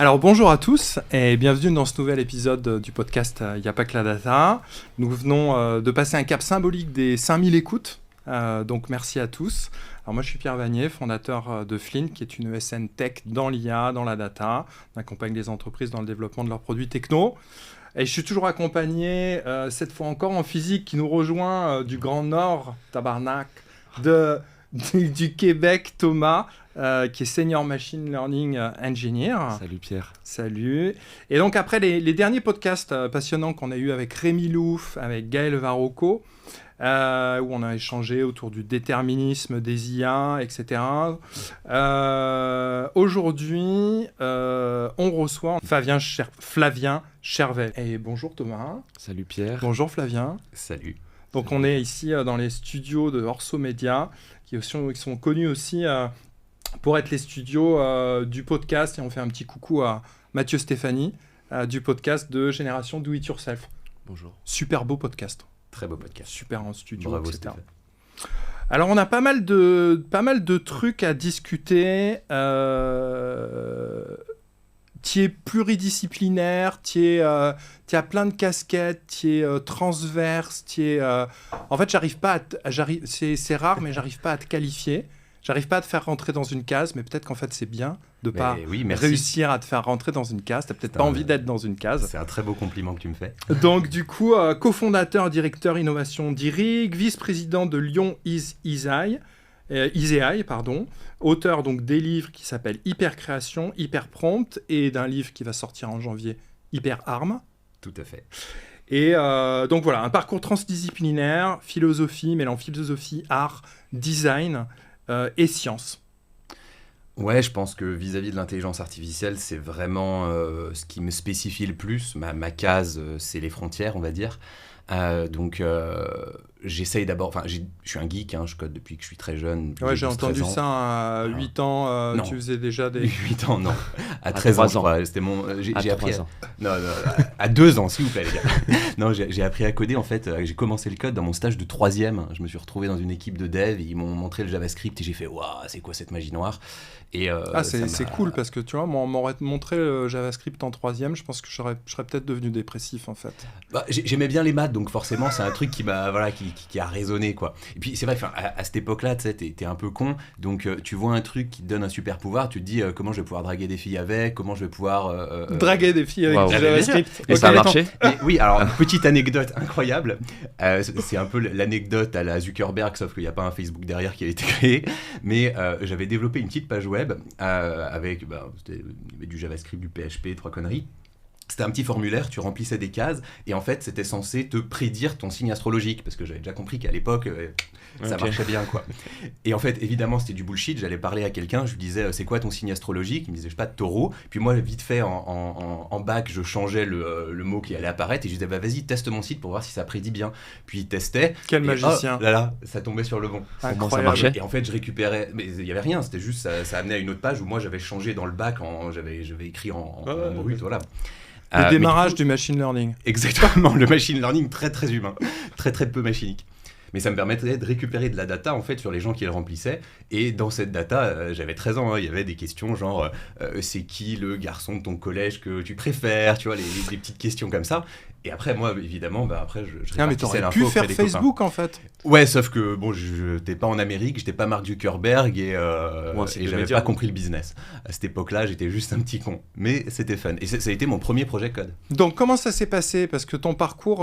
Alors bonjour à tous et bienvenue dans ce nouvel épisode du podcast Il n'y a pas que la data. Nous venons de passer un cap symbolique des 5000 écoutes, donc merci à tous. Alors moi je suis Pierre Vanier, fondateur de Flint, qui est une ESN tech dans l'IA, dans la data. On accompagne les entreprises dans le développement de leurs produits techno. Et je suis toujours accompagné, cette fois encore en physique, qui nous rejoint du Grand Nord, tabarnak, du Québec, Thomas, qui est Senior Machine Learning Engineer. Salut Pierre. Salut. Et donc après les derniers podcasts passionnants qu'on a eu avec Rémi Louf, avec Gaël Varocco, où on a échangé autour du déterminisme des IA, etc. Aujourd'hui, on reçoit Flavien Chervet. Et bonjour Thomas. Salut Pierre. Bonjour Flavien. Salut. Donc on est ici dans les studios de Orso Media, qui sont connus aussi pour être les studios du podcast. Et on fait un petit coucou à Mathieu Stéphanie du podcast de Génération Do It Yourself. Bonjour. Super beau podcast. Très beau podcast. Super en studio, Bravo, etc. Stéphane. Alors on a pas mal de trucs à discuter. Tu es pluridisciplinaire, tu as plein de casquettes, tu es transverse, en fait, c'est rare, mais j'arrive pas à te qualifier. J'arrive pas à te faire rentrer dans une case, mais peut-être qu'en fait, c'est bien de pas réussir à te faire rentrer dans une case. Tu n'as peut-être pas envie d'être dans une case. C'est un très beau compliment que tu me fais. Donc, du coup, cofondateur, directeur innovation d'IRIG, vice-président de Lyon Iseai, auteur donc des livres qui s'appellent Hypercréation, Hyperprompt, et d'un livre qui va sortir en janvier, Hyperarme. Tout à fait. Et donc voilà, un parcours transdisciplinaire, philosophie, mêlant philosophie, art, design et sciences. Ouais, je pense que vis-à-vis de l'intelligence artificielle, c'est vraiment ce qui me spécifie le plus. Ma case, c'est les frontières, on va dire. Donc, j'essaye d'abord... Enfin, je suis un geek, je code depuis que je suis très jeune. Ouais, j'ai entendu ça à 8 ans. Tu faisais déjà des... 8 ans, non. À 13 ans, je crois. C'était j'ai appris ans. Non, à 2 ans, s'il vous plaît, les gars. Non, j'ai appris à coder, en fait. J'ai commencé le code dans mon stage de 3e. Je me suis retrouvé dans une équipe de dev. Ils m'ont montré le JavaScript et j'ai fait « Waouh, c'est quoi cette magie noire ?» Et c'est cool parce que tu vois, on m'aurait montré le JavaScript en 3e, je pense que je serais peut-être devenu dépressif en fait. Bah, j'aimais bien les maths, donc forcément c'est un truc qui m'a qui a résonné quoi. Et puis c'est vrai qu'à cette époque-là, tu sais, t'es un peu con, donc tu vois un truc qui te donne un super pouvoir, tu te dis comment je vais pouvoir draguer des filles avec, comment je vais pouvoir draguer des filles avec du JavaScript. Et ça a marché. Oui, alors une petite anecdote incroyable, c'est un peu l'anecdote à la Zuckerberg, sauf qu'il n'y a pas un Facebook derrière qui a été créé, mais j'avais développé une petite page web avec du JavaScript, du PHP, 3 conneries. C'était un petit formulaire, tu remplissais des cases et en fait c'était censé te prédire ton signe astrologique parce que j'avais déjà compris qu'à l'époque ça marchait bien quoi. Et en fait évidemment c'était du bullshit, j'allais parler à quelqu'un, je lui disais c'est quoi ton signe astrologique, il me disait je sais pas, taureau, puis moi vite fait en bac je changeais le mot qui allait apparaître et je disais vas-y teste mon site pour voir si ça prédit bien, puis il testait. Quel magicien. Là ça tombait sur le bon. Incroyable. Ça marchait. Et en fait je récupérais, mais il y avait rien, c'était juste ça amenait à une autre page où moi j'avais changé dans le bac, j'avais écrit en brut, voilà. Le démarrage du machine learning. Exactement, le machine learning très très humain, très très peu machinique. Mais ça me permettait de récupérer de la data en fait sur les gens qui le remplissaient. Et dans cette data, j'avais 13 ans, il y avait des questions genre c'est qui le garçon de ton collège que tu préfères, tu vois, les petites questions comme ça. Et après, moi, évidemment, après, je mais t'aurais pu faire Facebook, en fait. Ouais, sauf que, bon, je n'étais pas en Amérique, j'étais pas Mark Zuckerberg et j'avais pas compris le business. À cette époque-là, j'étais juste un petit con. Mais c'était fun. Et ça a été mon premier projet code. Donc, comment ça s'est passé ? Parce que ton parcours,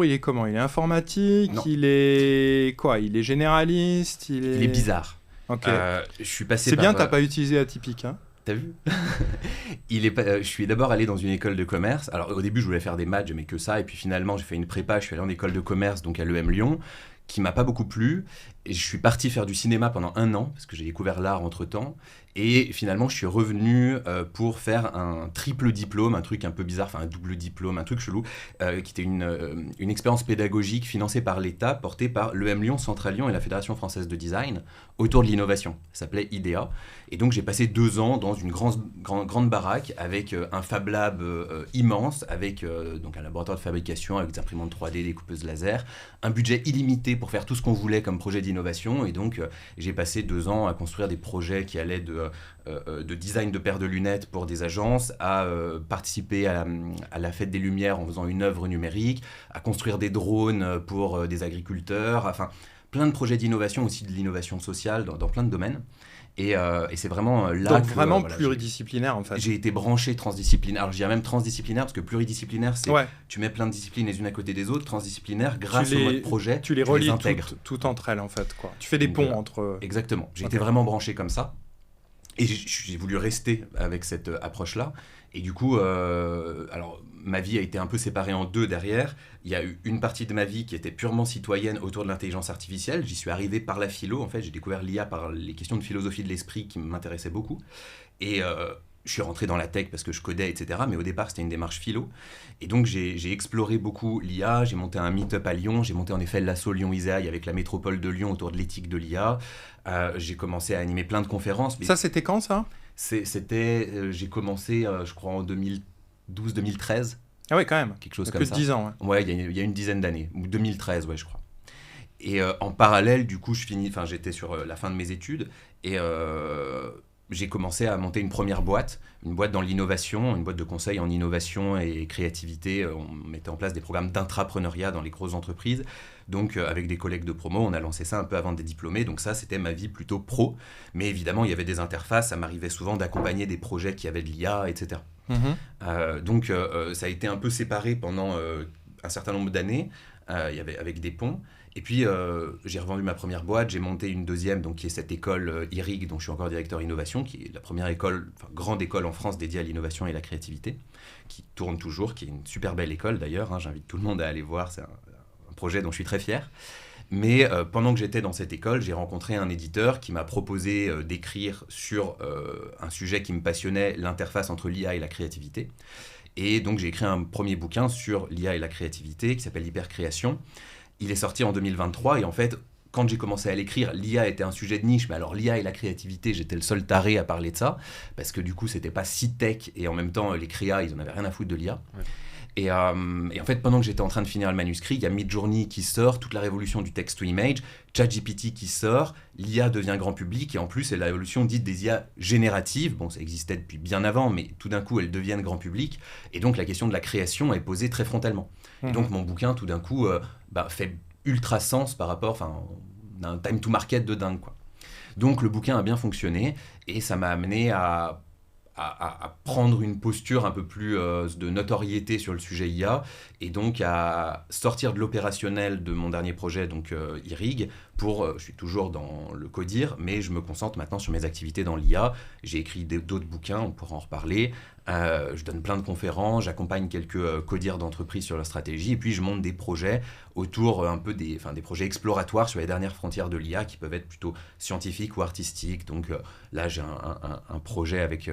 il est comment ? Il est informatique ? Non. Il est quoi ? Il est généraliste ? Il est bizarre. Ok. Je suis passé C'est par... bien, t'as pas utilisé Atypique, hein ? T'as vu ? Je suis d'abord allé dans une école de commerce. Alors au début je voulais faire des maths, j'aimais que ça. Et puis finalement j'ai fait une prépa, je suis allé en école de commerce, donc à l'EM Lyon, qui m'a pas beaucoup plu. Et je suis parti faire du cinéma pendant 1 an, parce que j'ai découvert l'art entre-temps. Et finalement je suis revenu pour faire un triple diplôme, un truc un peu bizarre, enfin un double diplôme, un truc chelou, qui était une expérience pédagogique financée par l'État, portée par l'EM Lyon, Central Lyon et la Fédération Française de Design, autour de l'innovation. Ça s'appelait IDEA. Et donc j'ai passé 2 ans dans une grande baraque avec un Fab Lab immense, avec donc un laboratoire de fabrication avec des imprimantes 3D, des coupeuses laser, un budget illimité l'été pour faire tout ce qu'on voulait comme projet d'innovation. Et donc, j'ai passé 2 ans à construire des projets qui allaient de design de paires de lunettes pour des agences, à participer à la Fête des Lumières en faisant une œuvre numérique, à construire des drones pour des agriculteurs, enfin plein de projets d'innovation, aussi de l'innovation sociale dans plein de domaines. Et c'est vraiment là Donc que... vraiment pluridisciplinaire en fait. J'ai été branché transdisciplinaire. Alors je dirais même transdisciplinaire parce que pluridisciplinaire, c'est tu mets plein de disciplines les unes à côté des autres. Transdisciplinaire, grâce au mode projet, tu les relis intègres. toutes entre elles en fait, quoi. Tu fais des ponts entre... Exactement. J'ai été vraiment branché comme ça. Et j'ai voulu rester avec cette approche-là. Et du coup, alors ma vie a été un peu séparée en deux derrière. Il y a eu une partie de ma vie qui était purement citoyenne autour de l'intelligence artificielle. J'y suis arrivé par la philo. En fait, j'ai découvert l'IA par les questions de philosophie de l'esprit qui m'intéressaient beaucoup. Et je suis rentré dans la tech parce que je codais, etc. Mais au départ, c'était une démarche philo. Et donc, j'ai exploré beaucoup l'IA. J'ai monté un meet-up à Lyon. J'ai monté en effet l'assaut Lyon-Isaïe avec la métropole de Lyon autour de l'éthique de l'IA. J'ai commencé à animer plein de conférences. Mais ça, c'était quand, ça ? J'ai commencé, je crois, en 2012-2013. Ah ouais, quand même. Quelque chose comme ça. Plus de 10 ans. Ouais, il y a une dizaine d'années. Ou 2013, ouais, je crois. Et en parallèle, du coup, j'étais sur la fin de mes études. Et j'ai commencé à monter une première boîte. Une boîte dans l'innovation, une boîte de conseil en innovation et créativité. On mettait en place des programmes d'intrapreneuriat dans les grosses entreprises. Donc, avec des collègues de promo, on a lancé ça un peu avant d'être diplômé. Donc ça, c'était ma vie plutôt pro. Mais évidemment, il y avait des interfaces. Ça m'arrivait souvent d'accompagner des projets qui avaient de l'IA, etc. Donc, ça a été un peu séparé pendant un certain nombre d'années, avec des ponts. Et puis, j'ai revendu ma première boîte, j'ai monté une deuxième, donc, qui est cette école IRIG, dont je suis encore directeur innovation, qui est la première grande école en France dédiée à l'innovation et la créativité, qui tourne toujours, qui est une super belle école d'ailleurs. J'invite tout le monde à aller voir, c'est un projet dont je suis très fier. Mais pendant que j'étais dans cette école, j'ai rencontré un éditeur qui m'a proposé d'écrire sur un sujet qui me passionnait, l'interface entre l'IA et la créativité. Et donc, j'ai écrit un premier bouquin sur l'IA et la créativité qui s'appelle Hypercréation. Il est sorti en 2023 et en fait, quand j'ai commencé à l'écrire, l'IA était un sujet de niche, mais alors l'IA et la créativité, j'étais le seul taré à parler de ça, parce que du coup, c'était pas si tech et en même temps, les créas, ils en avaient rien à foutre de l'IA. Ouais. Et en fait, pendant que j'étais en train de finir le manuscrit, il y a Midjourney qui sort, toute la révolution du text-to-image, ChatGPT qui sort, l'IA devient grand public, et en plus, c'est la révolution dite des IA génératives. Bon, ça existait depuis bien avant, mais tout d'un coup, elles deviennent grand public, et donc la question de la création est posée très frontalement. Et donc, mon bouquin, tout d'un coup, fait ultra sens par rapport, on a un time to market de dingue, quoi. Donc, le bouquin a bien fonctionné, et ça m'a amené à prendre une posture un peu plus de notoriété sur le sujet IA et donc à sortir de l'opérationnel de mon dernier projet, donc IRIG, je suis toujours dans le codir, mais je me concentre maintenant sur mes activités dans l'IA. J'ai écrit d'autres bouquins, on pourra en reparler. Je donne plein de conférences, j'accompagne quelques codires d'entreprises sur leur stratégie et puis je monte des projets autour un peu des projets exploratoires sur les dernières frontières de l'IA qui peuvent être plutôt scientifiques ou artistiques. Donc là, j'ai un projet avec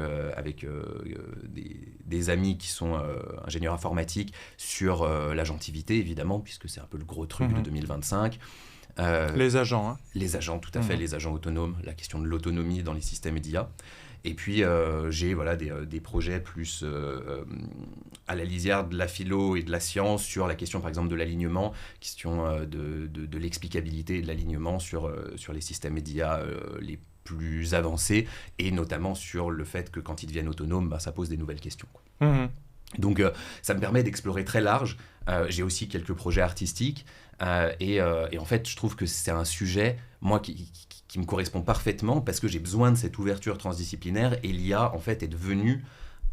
des amis qui sont ingénieurs informatiques sur l'agentivité, évidemment, puisque c'est un peu le gros truc de 2025. Les agents. Hein. Les agents, tout à fait, les agents autonomes, la question de l'autonomie dans les systèmes d'IA. Et puis, j'ai des projets plus à la lisière de la philo et de la science sur la question, par exemple, de l'alignement, question de l'explicabilité et de l'alignement sur les systèmes d'IA les plus avancés, et notamment sur le fait que quand ils deviennent autonomes, ça pose des nouvelles questions, quoi. Donc, ça me permet d'explorer très large. J'ai aussi quelques projets artistiques. Et en fait, je trouve que c'est un sujet, moi, qui me correspond parfaitement parce que j'ai besoin de cette ouverture transdisciplinaire. Et l'IA, en fait, est devenue...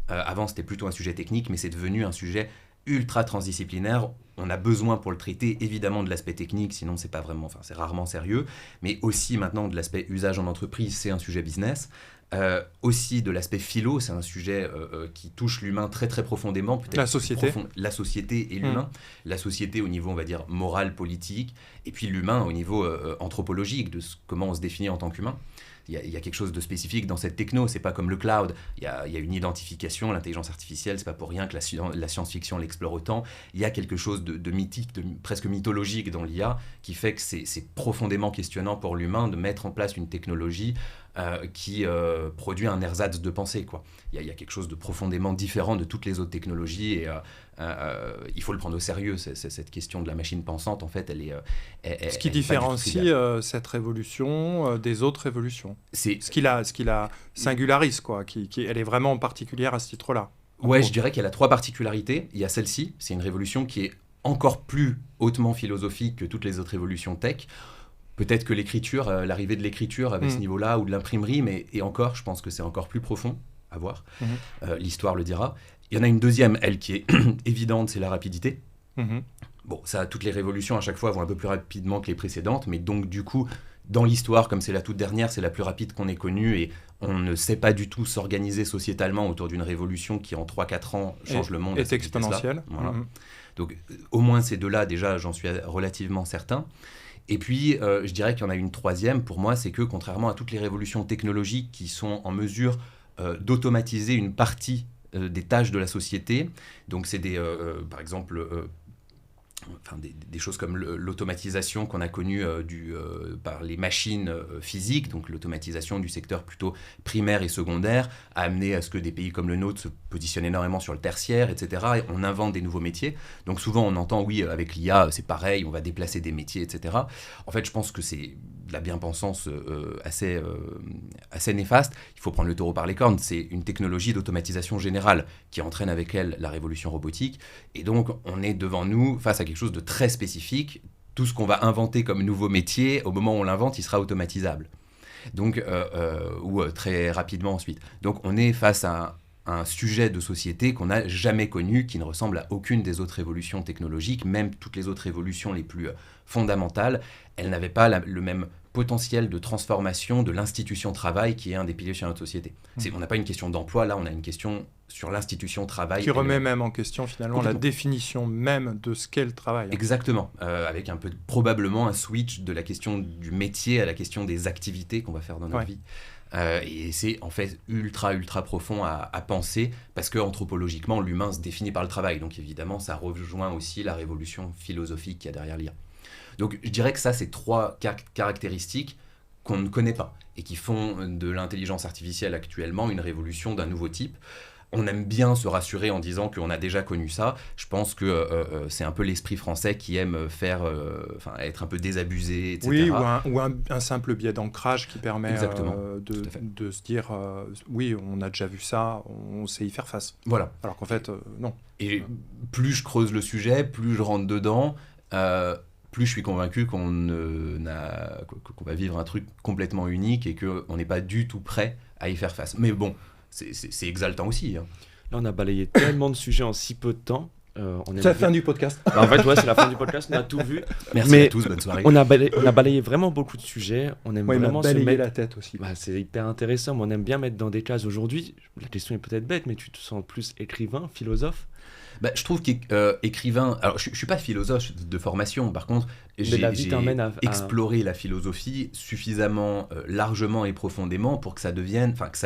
avant, c'était plutôt un sujet technique, mais c'est devenu un sujet ultra transdisciplinaire. On a besoin pour le traiter, évidemment, de l'aspect technique, sinon c'est pas vraiment... c'est rarement sérieux. Mais aussi, maintenant, de l'aspect usage en entreprise, c'est un sujet business. Aussi de l'aspect philo, c'est un sujet qui touche l'humain très très profondément, peut-être la société, la société et l'humain, la société au niveau, on va dire, moral, politique, et puis l'humain au niveau anthropologique, de comment on se définit en tant qu'humain. Il y a quelque chose de spécifique dans cette techno, c'est pas comme le cloud, il y a une identification, l'intelligence artificielle, c'est pas pour rien que la science-fiction l'explore autant, il y a quelque chose de mythique, presque mythologique dans l'IA, qui fait que c'est profondément questionnant pour l'humain de mettre en place une technologie qui produit un ersatz de pensée, quoi. Il y a quelque chose de profondément différent de toutes les autres technologies et il faut le prendre au sérieux. Cette question de la machine pensante, en fait, elle est Ce qui différencie cette révolution des autres révolutions. C'est Ce qui la singularise, quoi. Elle est vraiment particulière à ce titre-là. Ouais, je dirais qu'il y a 3 particularités. Il y a celle-ci, c'est une révolution qui est encore plus hautement philosophique que toutes les autres révolutions tech. Peut-être que l'écriture, l'arrivée de l'écriture avec ce niveau-là, ou de l'imprimerie, et encore, je pense que c'est encore plus profond, à voir. L'histoire le dira. Il y en a une deuxième, elle, qui est évidente, c'est la rapidité. Bon, ça, toutes les révolutions, à chaque fois, vont un peu plus rapidement que les précédentes, mais donc, du coup, dans l'histoire, comme c'est la toute dernière, c'est la plus rapide qu'on ait connue, et on ne sait pas du tout s'organiser sociétalement autour d'une révolution qui, en 3-4 ans, change le monde. Est exponentielle. Voilà. Donc, au moins ces deux-là, déjà, j'en suis relativement certain. Et puis, je dirais qu'il y en a une troisième, pour moi, c'est que, contrairement à toutes les révolutions technologiques qui sont en mesure d'automatiser une partie des tâches de la société, donc c'est par exemple... des choses comme l'automatisation qu'on a connue par les machines physiques, donc l'automatisation du secteur plutôt primaire et secondaire, a amené à ce que des pays comme le nôtre se positionnent énormément sur le tertiaire, etc. Et on invente des nouveaux métiers. Donc souvent on entend, oui, avec l'IA, c'est pareil, on va déplacer des métiers, etc. En fait, je pense que c'est de la bien-pensance assez néfaste. Il faut prendre le taureau par les cornes. C'est une technologie d'automatisation générale qui entraîne avec elle la révolution robotique. Et donc, on est devant nous face à quelque chose de très spécifique. Tout ce qu'on va inventer comme nouveau métier, au moment où on l'invente, il sera automatisable. Donc, ou très rapidement ensuite. Donc, on est face à un sujet de société qu'on n'a jamais connu, qui ne ressemble à aucune des autres révolutions technologiques. Même toutes les autres révolutions les plus fondamentales, elles n'avaient pas le même potentiel de transformation de l'institution travail, qui est un des piliers chez notre société. On n'a pas une question d'emploi, là on a une question sur l'institution travail. Qui remet même en question finalement la définition même de ce qu'est le travail. Exactement, avec un peu probablement un switch de la question du métier à la question des activités qu'on va faire dans notre vie. Et c'est en fait ultra profond à penser, parce que anthropologiquement l'humain se définit par le travail, donc évidemment ça rejoint aussi la révolution philosophique qu'il y a derrière l'IA. Donc je dirais que ça, c'est 3 caractéristiques qu'on ne connaît pas et qui font de l'intelligence artificielle actuellement une révolution d'un nouveau type. On aime bien se rassurer en disant qu'on a déjà connu ça. Je pense que c'est un peu l'esprit français qui aime être un peu désabusé, etc. Oui, ou un simple biais d'ancrage qui permet de se dire oui, on a déjà vu ça, on sait y faire face. Voilà. Alors qu'en fait, non. Et plus je creuse le sujet, plus je rentre dedans, plus je suis convaincu qu'on va vivre un truc complètement unique et qu'on n'est pas du tout prêt à y faire face. Mais bon, c'est exaltant aussi. Hein. Là, on a balayé tellement de sujets en si peu de temps. C'est la fin du podcast. En fait, c'est la fin du podcast, on a tout vu. Merci à tous, bonne soirée. On a balayé vraiment beaucoup de sujets. On aime vraiment se mettre la tête aussi. C'est hyper intéressant, mais on aime bien mettre dans des cases aujourd'hui. La question est peut-être bête, mais tu te sens plus écrivain, philosophe? Je trouve qu'écrivain... Alors, je ne suis pas philosophe de formation, par contre, j'ai exploré la philosophie suffisamment largement et profondément pour que ça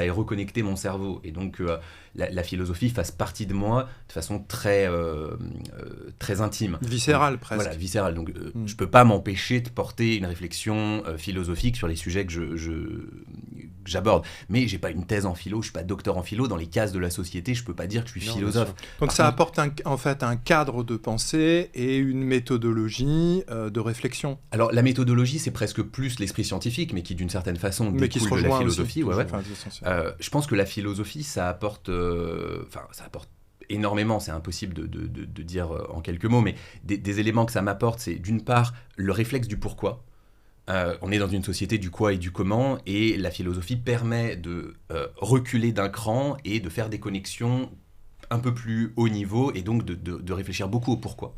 ait reconnecté mon cerveau. Et donc, la philosophie fasse partie de moi de façon très intime. Viscérale, presque. Voilà, viscérale. Donc, je ne peux pas m'empêcher de porter une réflexion philosophique sur les sujets que j'aborde. Mais je n'ai pas une thèse en philo, je ne suis pas docteur en philo. Dans les cases de la société, je ne peux pas dire que je suis philosophe. Donc, ça apporte en fait un cadre de pensée et une méthodologie de réflexion. Alors la méthodologie, c'est presque plus l'esprit scientifique, mais qui d'une certaine façon découle de la philosophie. Je pense que la philosophie, ça apporte énormément, c'est impossible de dire en quelques mots, mais des éléments que ça m'apporte, c'est d'une part le réflexe du pourquoi. On est dans une société du quoi et du comment, et la philosophie permet de reculer d'un cran et de faire des connexions un peu plus haut niveau, et donc de réfléchir beaucoup au pourquoi.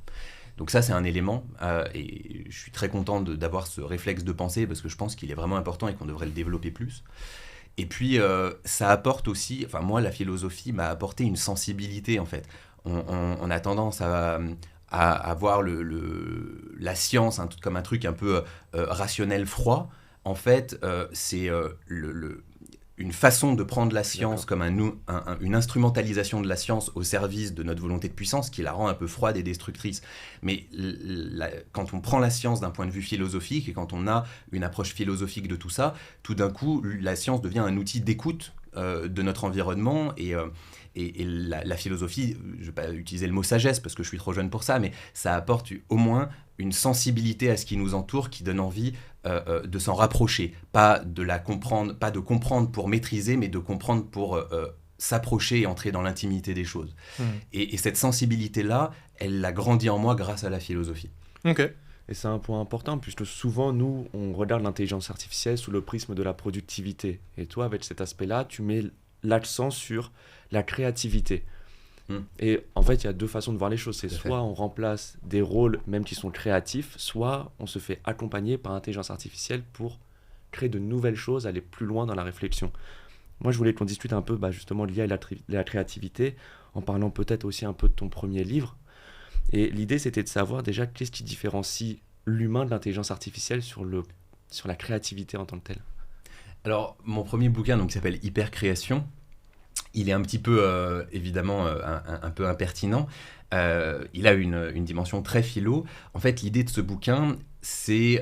Donc ça, c'est un élément, et je suis très content d'avoir ce réflexe de pensée, parce que je pense qu'il est vraiment important et qu'on devrait le développer plus. Et puis, ça apporte aussi... moi, la philosophie m'a apporté une sensibilité, en fait. On a tendance à voir la science comme un truc un peu rationnel, froid. En fait, c'est une façon de prendre la science comme une instrumentalisation de la science au service de notre volonté de puissance qui la rend un peu froide et destructrice. Mais quand on prend la science d'un point de vue philosophique et quand on a une approche philosophique de tout ça, tout d'un coup, la science devient un outil d'écoute de notre environnement et la philosophie, je ne vais pas utiliser le mot sagesse parce que je suis trop jeune pour ça, mais ça apporte au moins une sensibilité à ce qui nous entoure qui donne envie de s'en rapprocher, pas de comprendre pour maîtriser, mais de comprendre pour s'approcher et entrer dans l'intimité des choses. Et cette sensibilité-là, elle a grandi en moi grâce à la philosophie. Ok. Et c'est un point important, puisque souvent, nous, on regarde l'intelligence artificielle sous le prisme de la productivité. Et toi, avec cet aspect-là, tu mets l'accent sur la créativité. Et en fait, il y a deux façons de voir les choses. C'est soit on remplace des rôles, même qui sont créatifs, soit on se fait accompagner par l'intelligence artificielle pour créer de nouvelles choses, aller plus loin dans la réflexion. Moi, je voulais qu'on discute un peu justement lié à la créativité, en parlant peut-être aussi un peu de ton premier livre. Et l'idée, c'était de savoir déjà qu'est-ce qui différencie l'humain de l'intelligence artificielle sur la créativité en tant que telle. Alors, mon premier bouquin, qui s'appelle Hypercréation, il est un petit peu, évidemment, un peu impertinent. Il a une dimension très philo. En fait, l'idée de ce bouquin, c'est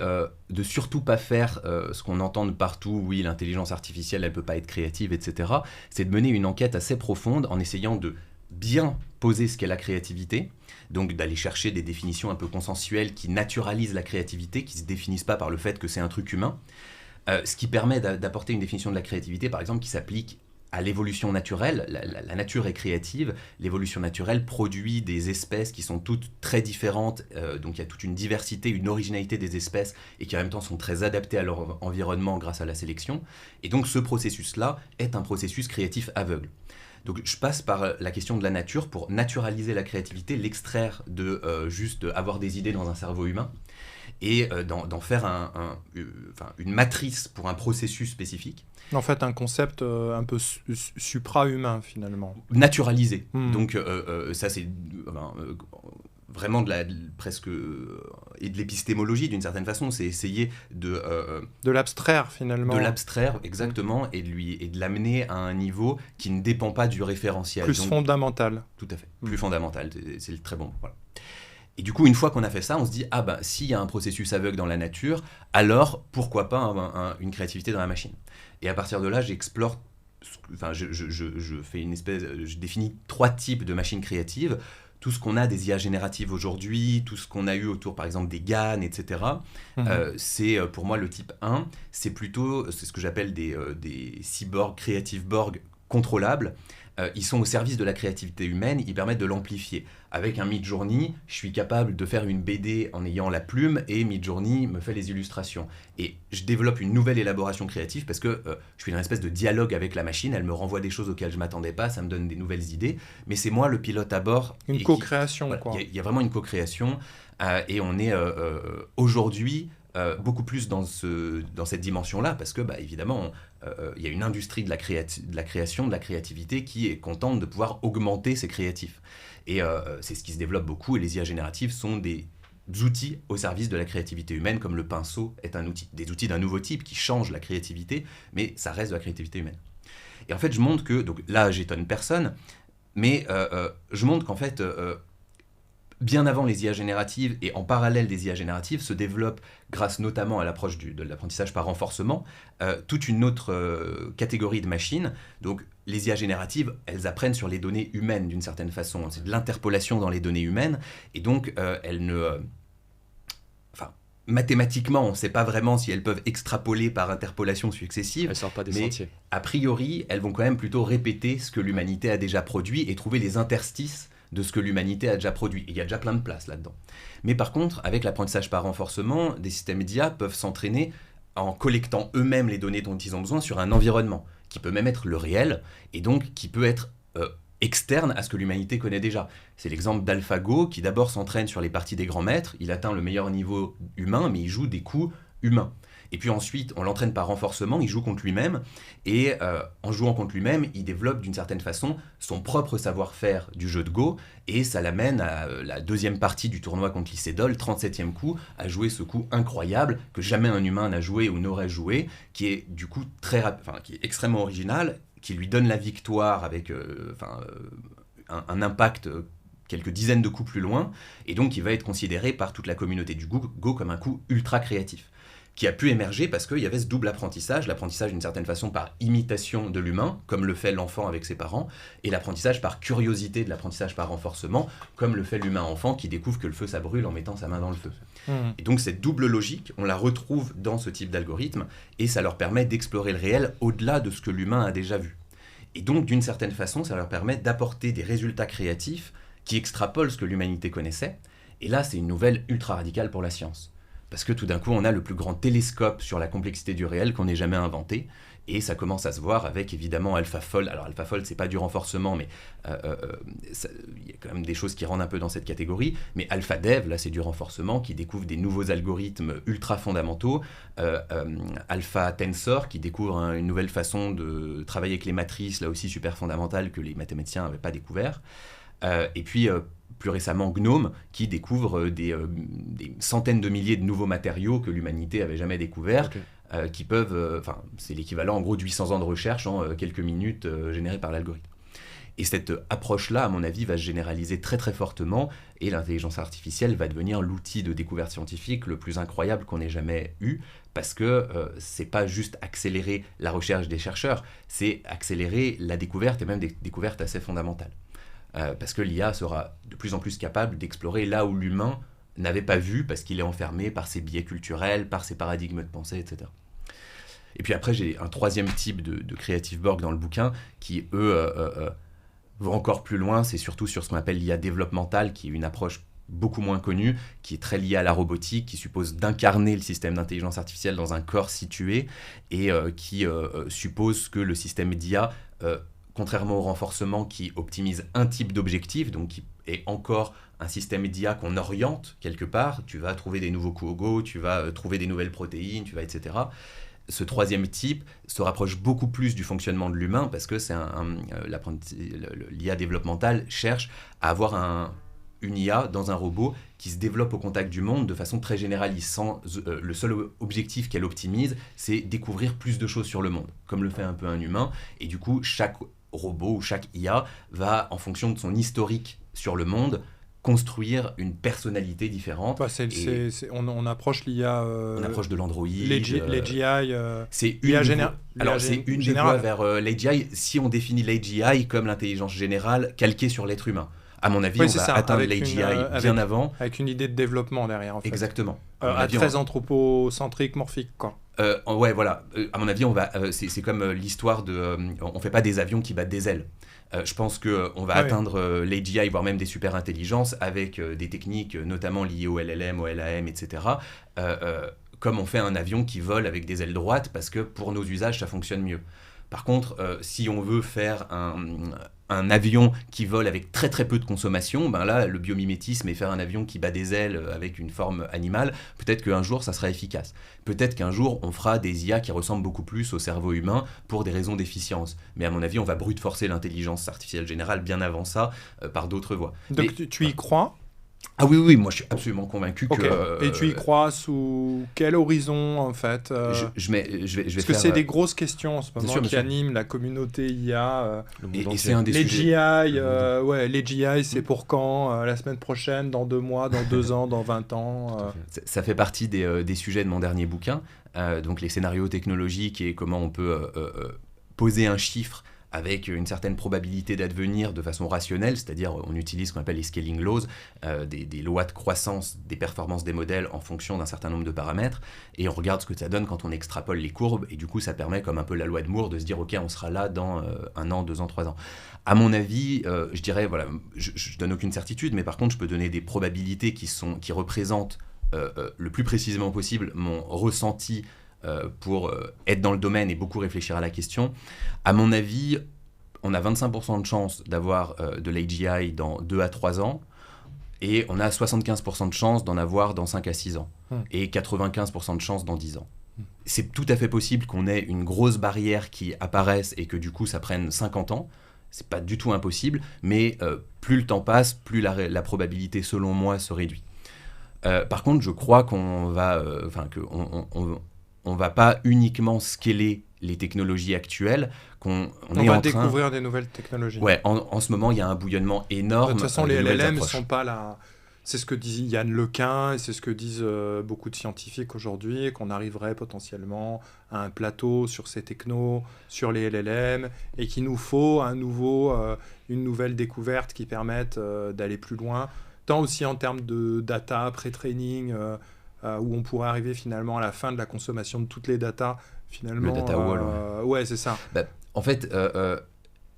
de surtout pas faire ce qu'on entend de partout, oui, l'intelligence artificielle, elle ne peut pas être créative, etc. C'est de mener une enquête assez profonde en essayant de bien poser ce qu'est la créativité, donc d'aller chercher des définitions un peu consensuelles qui naturalisent la créativité, qui ne se définissent pas par le fait que c'est un truc humain, ce qui permet d'apporter une définition de la créativité, par exemple, qui s'applique à l'évolution naturelle. La nature est créative, l'évolution naturelle produit des espèces qui sont toutes très différentes, donc il y a toute une diversité, une originalité des espèces, et qui en même temps sont très adaptées à leur environnement grâce à la sélection, et donc ce processus-là est un processus créatif aveugle. Donc je passe par la question de la nature pour naturaliser la créativité, l'extraire de juste avoir des idées dans un cerveau humain, et d'en faire une matrice pour un processus spécifique. En fait, un concept un peu supra-humain, finalement. Naturalisé. Donc ça, c'est vraiment presque et de l'épistémologie, d'une certaine façon. C'est essayer de l'abstraire, finalement. De l'abstraire, exactement, et de l'amener à un niveau qui ne dépend pas du référentiel. Plus fondamental. Tout à fait. Plus fondamental. C'est le très bon. Voilà. Et du coup, une fois qu'on a fait ça, on se dit, s'il y a un processus aveugle dans la nature, alors pourquoi pas une créativité dans la machine ? Et à partir de là, j'explore, je fais je définis 3 types de machines créatives. Tout ce qu'on a des IA génératives aujourd'hui, tout ce qu'on a eu autour, par exemple, des GAN, etc. C'est pour moi le type 1, c'est ce que j'appelle des cyborgs, creative borg contrôlables. Ils sont au service de la créativité humaine, ils permettent de l'amplifier. Avec un Midjourney, je suis capable de faire une BD en ayant la plume et Midjourney me fait les illustrations. Et je développe une nouvelle élaboration créative parce que je suis dans une espèce de dialogue avec la machine, elle me renvoie des choses auxquelles je ne m'attendais pas, ça me donne des nouvelles idées, mais c'est moi le pilote à bord. Une co-création, voilà, quoi. Il y a vraiment une co-création et on est aujourd'hui beaucoup plus dans cette dimension-là, parce que, évidemment, il y a une industrie de la création, de la créativité qui est contente de pouvoir augmenter ses créatifs. Et c'est ce qui se développe beaucoup, et les IA génératives sont des outils au service de la créativité humaine, comme le pinceau est un outil. Des outils d'un nouveau type qui changent la créativité, mais ça reste de la créativité humaine. Et en fait, je montre que, donc là, j'étonne personne, mais je montre qu'en fait... bien avant les IA génératives et en parallèle des IA génératives se développe, grâce notamment à l'approche de l'apprentissage par renforcement, toute une autre catégorie de machines. Donc les IA génératives, elles apprennent sur les données humaines d'une certaine façon. C'est de l'interpolation dans les données humaines et donc elles ne... mathématiquement, on ne sait pas vraiment si elles peuvent extrapoler par interpolation successive. Elles ne sortent pas des mais sentiers. A priori, elles vont quand même plutôt répéter ce que l'humanité a déjà produit et trouver les interstices de ce que l'humanité a déjà produit. Et il y a déjà plein de place là-dedans. Mais par contre, avec l'apprentissage par renforcement, des systèmes d'IA peuvent s'entraîner en collectant eux-mêmes les données dont ils ont besoin sur un environnement, qui peut même être le réel, et donc qui peut être externe à ce que l'humanité connaît déjà. C'est l'exemple d'AlphaGo, qui d'abord s'entraîne sur les parties des grands maîtres, il atteint le meilleur niveau humain, mais il joue des coups humains. Et puis ensuite, on l'entraîne par renforcement, il joue contre lui-même, et en jouant contre lui-même, il développe d'une certaine façon son propre savoir-faire du jeu de Go, et ça l'amène à la deuxième partie du tournoi contre Lycédol, 37e coup, à jouer ce coup incroyable que jamais un humain n'a joué ou n'aurait joué, qui est du coup qui est extrêmement original, qui lui donne la victoire avec un impact quelques dizaines de coups plus loin, et donc il va être considéré par toute la communauté du Go comme un coup ultra créatif, qui a pu émerger parce qu'il y avait ce double apprentissage, l'apprentissage d'une certaine façon par imitation de l'humain, comme le fait l'enfant avec ses parents, et l'apprentissage par curiosité, de l'apprentissage par renforcement, comme le fait l'humain-enfant qui découvre que le feu ça brûle en mettant sa main dans le feu. Et donc cette double logique, on la retrouve dans ce type d'algorithme, et ça leur permet d'explorer le réel au-delà de ce que l'humain a déjà vu. Et donc d'une certaine façon, ça leur permet d'apporter des résultats créatifs qui extrapolent ce que l'humanité connaissait, et là c'est une nouvelle ultra radicale pour la science. Parce que tout d'un coup, on a le plus grand télescope sur la complexité du réel qu'on ait jamais inventé. Et ça commence à se voir avec, évidemment, AlphaFold. Alors, AlphaFold, c'est pas du renforcement, mais il y a quand même des choses qui rentrent un peu dans cette catégorie. Mais AlphaDev, là, c'est du renforcement qui découvre des nouveaux algorithmes ultra fondamentaux. AlphaTensor, qui découvre une nouvelle façon de travailler avec les matrices, là aussi super fondamentale, que les mathématiciens n'avaient pas découvert. Et puis... plus récemment GNOME, qui découvre des centaines de milliers de nouveaux matériaux que l'humanité avait jamais découverts, qui peuvent... c'est l'équivalent en gros de 800 ans de recherche en quelques minutes générés par l'algorithme. Et cette approche-là, à mon avis, va se généraliser très très fortement, et l'intelligence artificielle va devenir l'outil de découverte scientifique le plus incroyable qu'on ait jamais eu, parce que c'est pas juste accélérer la recherche des chercheurs, c'est accélérer la découverte, et même des découvertes assez fondamentales. Parce que l'IA sera de plus en plus capable d'explorer là où l'humain n'avait pas vu, parce qu'il est enfermé par ses biais culturels, par ses paradigmes de pensée, etc. Et puis après, j'ai un troisième type de Creative Borg dans le bouquin, qui, eux, vont encore plus loin. C'est surtout sur ce qu'on appelle l'IA développementale, qui est une approche beaucoup moins connue, qui est très liée à la robotique, qui suppose d'incarner le système d'intelligence artificielle dans un corps situé, et qui suppose que le système d'IA... contrairement au renforcement qui optimise un type d'objectif, donc qui est encore un système d'IA qu'on oriente quelque part, tu vas trouver des nouveaux coups au Go, tu vas trouver des nouvelles protéines, etc. Ce troisième type se rapproche beaucoup plus du fonctionnement de l'humain, parce que c'est l'IA développementale cherche à avoir une IA dans un robot qui se développe au contact du monde de façon très généraliste. Le seul objectif qu'elle optimise, c'est découvrir plus de choses sur le monde, comme le fait un peu un humain. Et du coup, chaque robot ou chaque IA va, en fonction de son historique sur le monde, construire une personnalité différente. On approche l'IA... on approche de l'Android. l'AGI... c'est une des voies vers l'AGI, si on définit l'AGI comme l'intelligence générale calquée sur l'être humain. À mon avis, on va atteindre l'AGI bien avant. Avec une idée de développement derrière, en fait. Exactement. Très anthropocentrique, morphique, quoi. Ouais, voilà. À mon avis, c'est comme l'histoire de... on fait pas des avions qui battent des ailes. Je pense qu'on va atteindre l'AGI, voire même des super-intelligences, avec des techniques notamment liées au LLM, au LAM, etc., comme on fait un avion qui vole avec des ailes droites, parce que pour nos usages, ça fonctionne mieux. Par contre, si on veut faire un avion qui vole avec très très peu de consommation, ben là, le biomimétisme et faire un avion qui bat des ailes avec une forme animale, peut-être qu'un jour, ça sera efficace. Peut-être qu'un jour, on fera des IA qui ressemblent beaucoup plus au cerveau humain pour des raisons d'efficience. Mais à mon avis, on va brute forcer l'intelligence artificielle générale bien avant ça, par d'autres voies. Donc tu y crois ? Ah oui, moi je suis absolument convaincu que... Et tu y crois sous quel horizon, en fait je vais Parce que c'est des grosses questions en ce moment qui animent la communauté IA. Et c'est un des sujets... l'AGI, c'est pour quand la semaine prochaine, dans 2 mois, dans 2 ans, dans 20 ans Ça fait partie des sujets de mon dernier bouquin, donc les scénarios technologiques et comment on peut poser un chiffre avec une certaine probabilité d'advenir de façon rationnelle, c'est-à-dire on utilise ce qu'on appelle les scaling laws, des lois de croissance des performances des modèles en fonction d'un certain nombre de paramètres, et on regarde ce que ça donne quand on extrapole les courbes, et du coup ça permet, comme un peu la loi de Moore, de se dire ok, on sera là dans 1 an, 2 ans, 3 ans. À mon avis, je dirais, voilà, je donne aucune certitude, mais par contre je peux donner des probabilités qui représentent le plus précisément possible mon ressenti pour être dans le domaine et beaucoup réfléchir à la question. À mon avis, on a 25% de chance d'avoir de l'AGI dans 2 à 3 ans, et on a 75% de chance d'en avoir dans 5 à 6 ans, et 95% de chance dans 10 ans. C'est tout à fait possible qu'on ait une grosse barrière qui apparaisse et que du coup ça prenne 50 ans. C'est pas du tout impossible, mais plus le temps passe, plus la probabilité, selon moi, se réduit. Par contre, je crois qu'on va, on va pas uniquement scaler les technologies actuelles, on va découvrir des nouvelles technologies. Ouais, en ce moment, il y a un bouillonnement énorme. De toute façon, les LLM ne sont pas là. C'est ce que dit Yann Lequin, et c'est ce que disent beaucoup de scientifiques aujourd'hui, qu'on arriverait potentiellement à un plateau sur ces technos, sur les LLM, et qu'il nous faut une nouvelle découverte qui permette d'aller plus loin, tant aussi en termes de data, pré-training, où on pourrait arriver finalement à la fin de la consommation de toutes les datas, finalement. Le data wall. Ouais, c'est ça. En fait,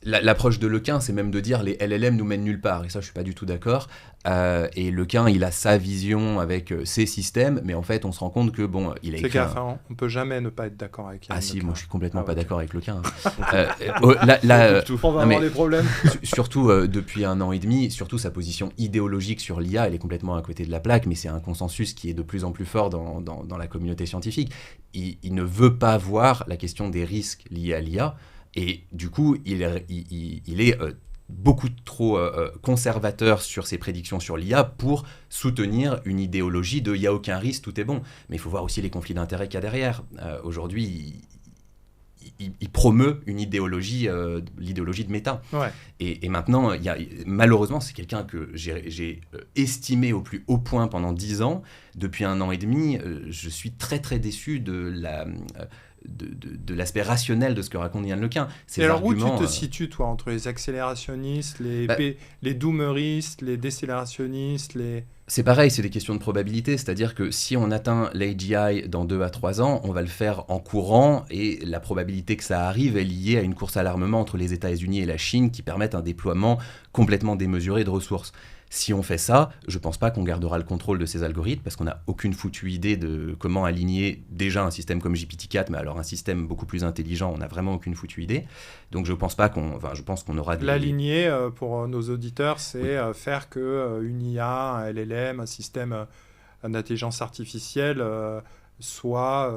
l'approche de Lequin, c'est même de dire les LLM nous mènent nulle part. Et ça, je suis pas du tout d'accord. Et Lequin, il a sa vision avec ses systèmes, mais en fait, on se rend compte que il a écrit. Fais gaffe, on peut jamais ne pas être d'accord avec Yann si, Lequin. moi, je suis complètement pas d'accord avec Lequin. On va avoir des problèmes. Surtout depuis 1 an et demi, surtout sa position idéologique sur l'IA, elle est complètement à côté de la plaque, mais c'est un consensus qui est de plus en plus fort dans la communauté scientifique. Il ne veut pas voir la question des risques liés à l'IA. Et du coup, il est beaucoup trop conservateur sur ses prédictions sur l'IA pour soutenir une idéologie de « il n'y a aucun risque, tout est bon ». Mais il faut voir aussi les conflits d'intérêts qu'il y a derrière. Aujourd'hui, il promeut une idéologie, l'idéologie de Meta. Ouais. Et maintenant, malheureusement, c'est quelqu'un que j'ai estimé au plus haut point pendant 10 ans. Depuis 1 an et demi, je suis très très déçu de l'aspect rationnel de ce que raconte Yann Lequin. Et alors où tu te situes, toi, entre les accélérationnistes, les doomeristes, les décélérationnistes, C'est pareil, c'est des questions de probabilité, c'est-à-dire que si on atteint l'AGI dans 2 à 3 ans, on va le faire en courant, et la probabilité que ça arrive est liée à une course à l'armement entre les États-Unis et la Chine qui permettent un déploiement complètement démesuré de ressources. Si on fait ça, je pense pas qu'on gardera le contrôle de ces algorithmes parce qu'on n'a aucune foutue idée de comment aligner déjà un système comme GPT-4, mais alors un système beaucoup plus intelligent, on n'a vraiment aucune foutue idée. Donc je pense qu'on aura des... L'aligner, pour nos auditeurs, c'est faire qu'une IA, un LLM, un système d'intelligence artificielle soit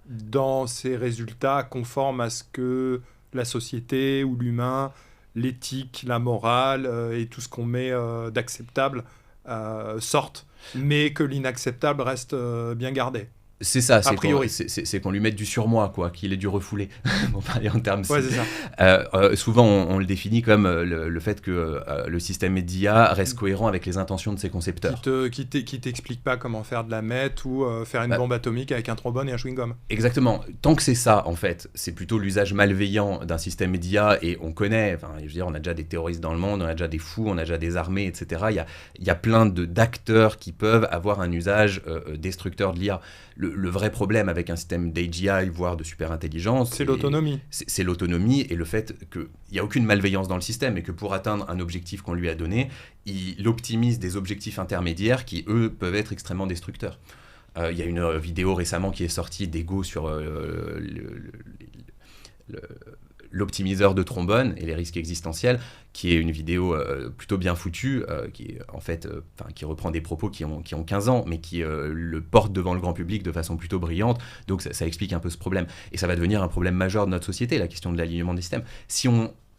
dans ses résultats conformes à ce que la société ou l'humain, l'éthique, la morale et tout ce qu'on met d'acceptable sortent, mais que l'inacceptable reste bien gardé. C'est ça, c'est qu'on lui mette du surmoi, quoi, qu'il ait du refoulé, pour parler en termes. Ouais, c'est ça. Souvent, on le définit comme le fait que le système d'IA reste cohérent avec les intentions de ses concepteurs. Qui t'explique pas comment faire de la meth ou faire une bombe atomique avec un trombone et un chewing-gum. Exactement. Tant que c'est ça, en fait, c'est plutôt l'usage malveillant d'un système d'IA, et on connaît, je veux dire, on a déjà des terroristes dans le monde, on a déjà des fous, on a déjà des armées, etc. Il y a plein d'acteurs qui peuvent avoir un usage destructeur de l'IA. Le vrai problème avec un système d'AGI, voire de super-intelligence... C'est l'autonomie. C'est l'autonomie et le fait qu'il n'y a aucune malveillance dans le système et que pour atteindre un objectif qu'on lui a donné, il optimise des objectifs intermédiaires qui, eux, peuvent être extrêmement destructeurs. Il y a une vidéo récemment qui est sortie d'Ego sur l'optimiseur de trombone et les risques existentiels, qui est une vidéo plutôt bien foutue, qui reprend des propos qui ont 15 ans, mais qui le porte devant le grand public de façon plutôt brillante. Donc ça explique un peu ce problème. Et ça va devenir un problème majeur de notre société, la question de l'alignement des systèmes.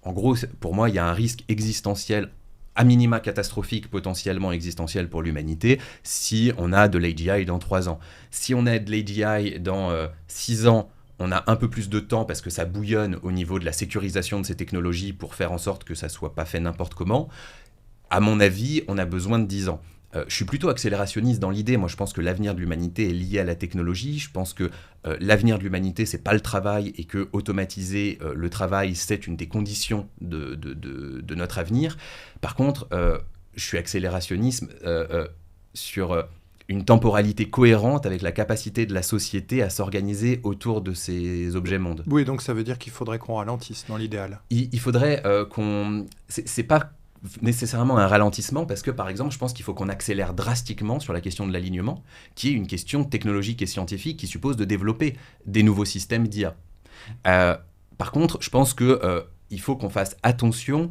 En gros, pour moi, il y a un risque existentiel à minima catastrophique, potentiellement existentiel pour l'humanité, si on a de l'AGI dans 3 ans. Si on a de l'AGI dans 6 ans, on a un peu plus de temps parce que ça bouillonne au niveau de la sécurisation de ces technologies pour faire en sorte que ça ne soit pas fait n'importe comment. À mon avis, on a besoin de 10 ans. Je suis plutôt accélérationniste dans l'idée. Moi, je pense que l'avenir de l'humanité est lié à la technologie. Je pense que l'avenir de l'humanité, c'est pas le travail et que automatiser le travail, c'est une des conditions de notre avenir. Par contre, je suis accélérationniste sur... une temporalité cohérente avec la capacité de la société à s'organiser autour de ces objets-mondes. Oui, donc ça veut dire qu'il faudrait qu'on ralentisse dans l'idéal. Il faudrait qu'on... C'est pas nécessairement un ralentissement, parce que, par exemple, je pense qu'il faut qu'on accélère drastiquement sur la question de l'alignement, qui est une question technologique et scientifique qui suppose de développer des nouveaux systèmes d'IA. Par contre, je pense qu'il faut qu'on fasse attention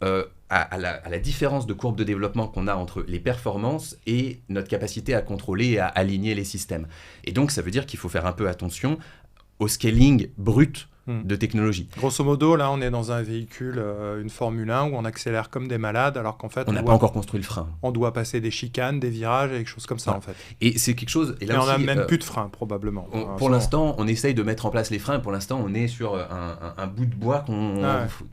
à la différence de courbe de développement qu'on a entre les performances et notre capacité à contrôler et à aligner les systèmes. Et donc, ça veut dire qu'il faut faire un peu attention au scaling brut de technologie. Grosso modo, là, on est dans un véhicule, une Formule 1, où on accélère comme des malades, alors qu'en fait... On n'a pas encore construit le frein. On doit passer des chicanes, des virages, et des choses comme ça, en fait. Et c'est quelque chose... Et on n'a même plus de frein, probablement. Pour l'instant, on essaye de mettre en place les freins. Pour l'instant, on est sur un bout de bois qu'on...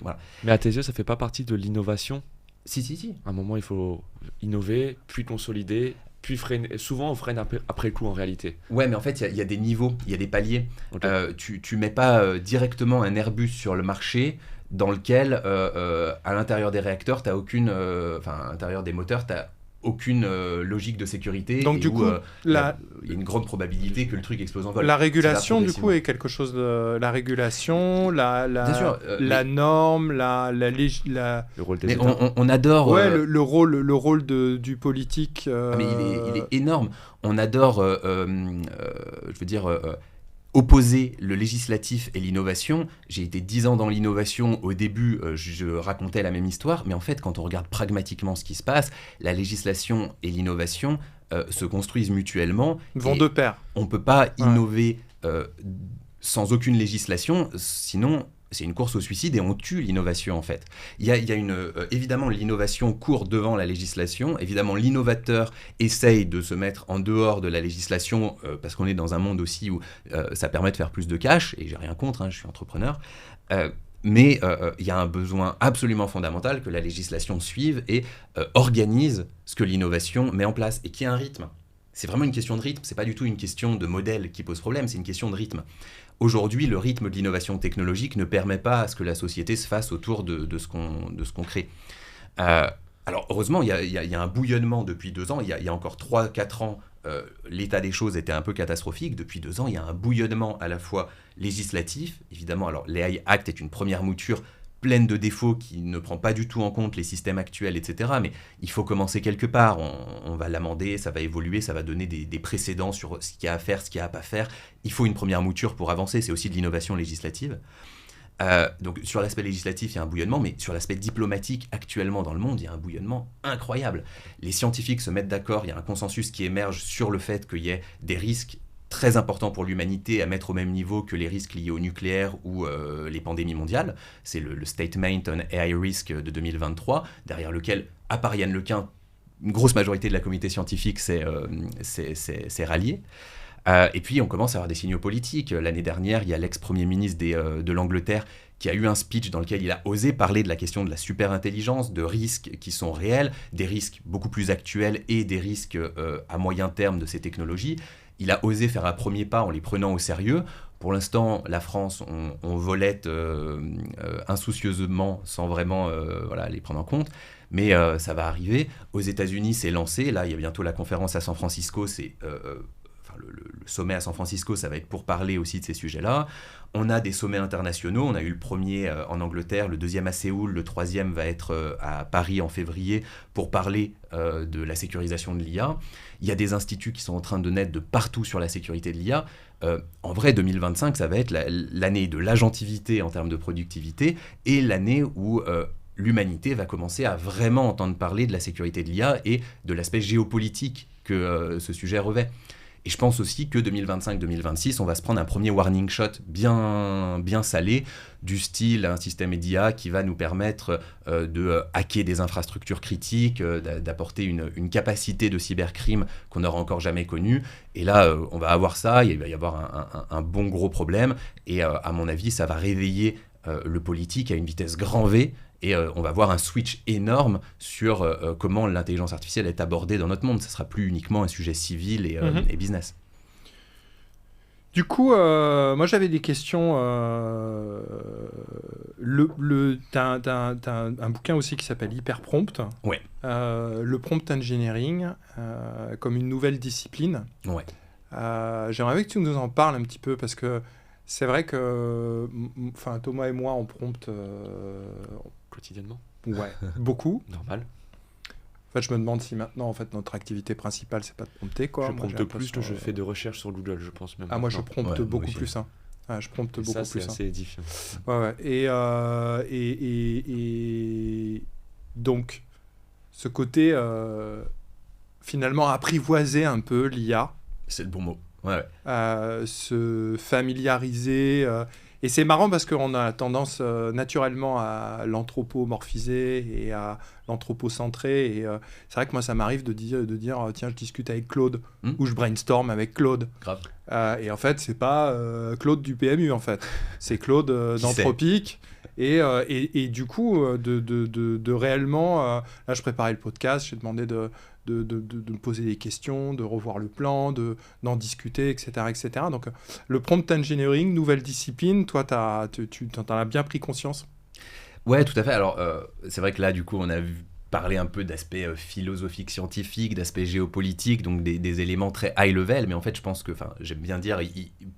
Voilà. Mais à tes yeux, ça fait pas partie de l'innovation ? Si. À un moment, il faut innover, puis consolider... puis freiner. Souvent on freine après le coup en réalité. Ouais, mais en fait il y a des niveaux, il y a des paliers. Okay. Tu mets pas directement un Airbus sur le marché dans lequel à l'intérieur des réacteurs t'as aucune, à l'intérieur des moteurs t'as aucune logique de sécurité. Donc du coup, il y a une grande probabilité que le truc explose en vol. La régulation du coup est quelque chose de la régulation, Bien sûr, la norme, le rôle des mais États. on adore le rôle du politique. Mais il est énorme. On adore, opposer le législatif et l'innovation. J'ai été 10 ans dans l'innovation. Au début, je racontais la même histoire. Mais en fait, quand on regarde pragmatiquement ce qui se passe, la législation et l'innovation se construisent mutuellement. Vont de pair. On ne peut pas innover sans aucune législation, sinon... c'est une course au suicide et on tue l'innovation en fait. Il y a évidemment l'innovation court devant la législation, évidemment l'innovateur essaye de se mettre en dehors de la législation parce qu'on est dans un monde aussi où ça permet de faire plus de cash, et j'ai rien contre, je suis entrepreneur, mais il y a un besoin absolument fondamental que la législation suive et organise ce que l'innovation met en place et qu'il y ait un rythme. C'est vraiment une question de rythme, c'est pas du tout une question de modèle qui pose problème, c'est une question de rythme. Aujourd'hui, le rythme de l'innovation technologique ne permet pas à ce que la société se fasse autour de ce qu'on crée. Alors, heureusement, il y a un bouillonnement depuis 2 ans. Il y a encore 3-4 ans, l'état des choses était un peu catastrophique. Depuis 2 ans, il y a un bouillonnement à la fois législatif. Évidemment, alors l'AI Act est une première mouture pleine de défauts qui ne prend pas du tout en compte les systèmes actuels, etc. Mais il faut commencer quelque part. On va l'amender, ça va évoluer, ça va donner des précédents sur ce qu'il y a à faire, ce qu'il y a à pas faire. Il faut une première mouture pour avancer. C'est aussi de l'innovation législative. Donc sur l'aspect législatif, il y a un bouillonnement, mais sur l'aspect diplomatique, actuellement dans le monde, il y a un bouillonnement incroyable. Les scientifiques se mettent d'accord, il y a un consensus qui émerge sur le fait qu'il y ait des risques très important pour l'humanité à mettre au même niveau que les risques liés au nucléaire ou les pandémies mondiales. C'est le Statement on AI Risk de 2023, derrière lequel, à part Yann Lequin, une grosse majorité de la communauté scientifique s'est ralliée. Et puis on commence à avoir des signaux politiques. L'année dernière, il y a l'ex-premier ministre de l'Angleterre qui a eu un speech dans lequel il a osé parler de la question de la superintelligence, de risques qui sont réels, des risques beaucoup plus actuels et des risques à moyen terme de ces technologies. Il a osé faire un premier pas en les prenant au sérieux. Pour l'instant, la France, on volette insoucieusement sans vraiment les prendre en compte. Mais ça va arriver. Aux États-Unis, c'est lancé. Là, il y a bientôt la conférence à San Francisco. Le sommet à San Francisco, ça va être pour parler aussi de ces sujets-là. On a des sommets internationaux. On a eu le premier en Angleterre, le deuxième à Séoul, le troisième va être à Paris en février pour parler de la sécurisation de l'IA. Il y a des instituts qui sont en train de naître de partout sur la sécurité de l'IA. En vrai, 2025, ça va être l'année de l'agentivité en termes de productivité et l'année où l'humanité va commencer à vraiment entendre parler de la sécurité de l'IA et de l'aspect géopolitique que ce sujet revêt. Et je pense aussi que 2025-2026, on va se prendre un premier warning shot bien salé, du style un système d'IA qui va nous permettre de hacker des infrastructures critiques, d'apporter une capacité de cybercrime qu'on n'aura encore jamais connue. Et là, on va avoir ça, il va y avoir un bon gros problème. Et à mon avis, ça va réveiller le politique à une vitesse grand V. Et on va voir un switch énorme sur comment l'intelligence artificielle est abordée dans notre monde. Ça ne sera plus uniquement un sujet civil et business. Du coup, moi j'avais des questions. T'as un bouquin aussi qui s'appelle Hyperprompt. Ouais. Le prompt engineering comme une nouvelle discipline. Ouais. J'aimerais que tu nous en parles un petit peu parce que c'est vrai que Thomas et moi on prompt quotidiennement. Ouais, beaucoup. Normal. En fait, je me demande si maintenant, en fait, notre activité principale, c'est pas de prompter, quoi. Je prompte plus que je fais des recherches sur Google, je pense même. Ah, moi, je prompte beaucoup plus. Je prompte beaucoup plus. C'est assez édifiant. Ouais. Donc, ce côté, finalement, apprivoiser un peu l'IA. C'est le bon mot. Ouais. Se familiariser. Et c'est marrant parce qu'on a tendance naturellement à l'anthropomorphiser et à l'anthropocentrer. Et c'est vrai que moi, ça m'arrive de dire tiens, je discute avec Claude ou je brainstorm avec Claude. Grave. Et en fait, c'est pas Claude du PMU, en fait. C'est Claude d'Anthropique. Et du coup, de réellement... là, je préparais le podcast, j'ai demandé de me poser des questions, de revoir le plan, d'en discuter, etc., etc. Donc, le prompt engineering, nouvelle discipline, toi, tu t'en as bien pris conscience? Ouais, tout à fait. Alors, c'est vrai que là, du coup, on a parler un peu d'aspect philosophique, scientifique, d'aspect géopolitique, donc des éléments très high level, mais en fait je pense que, j'aime bien dire,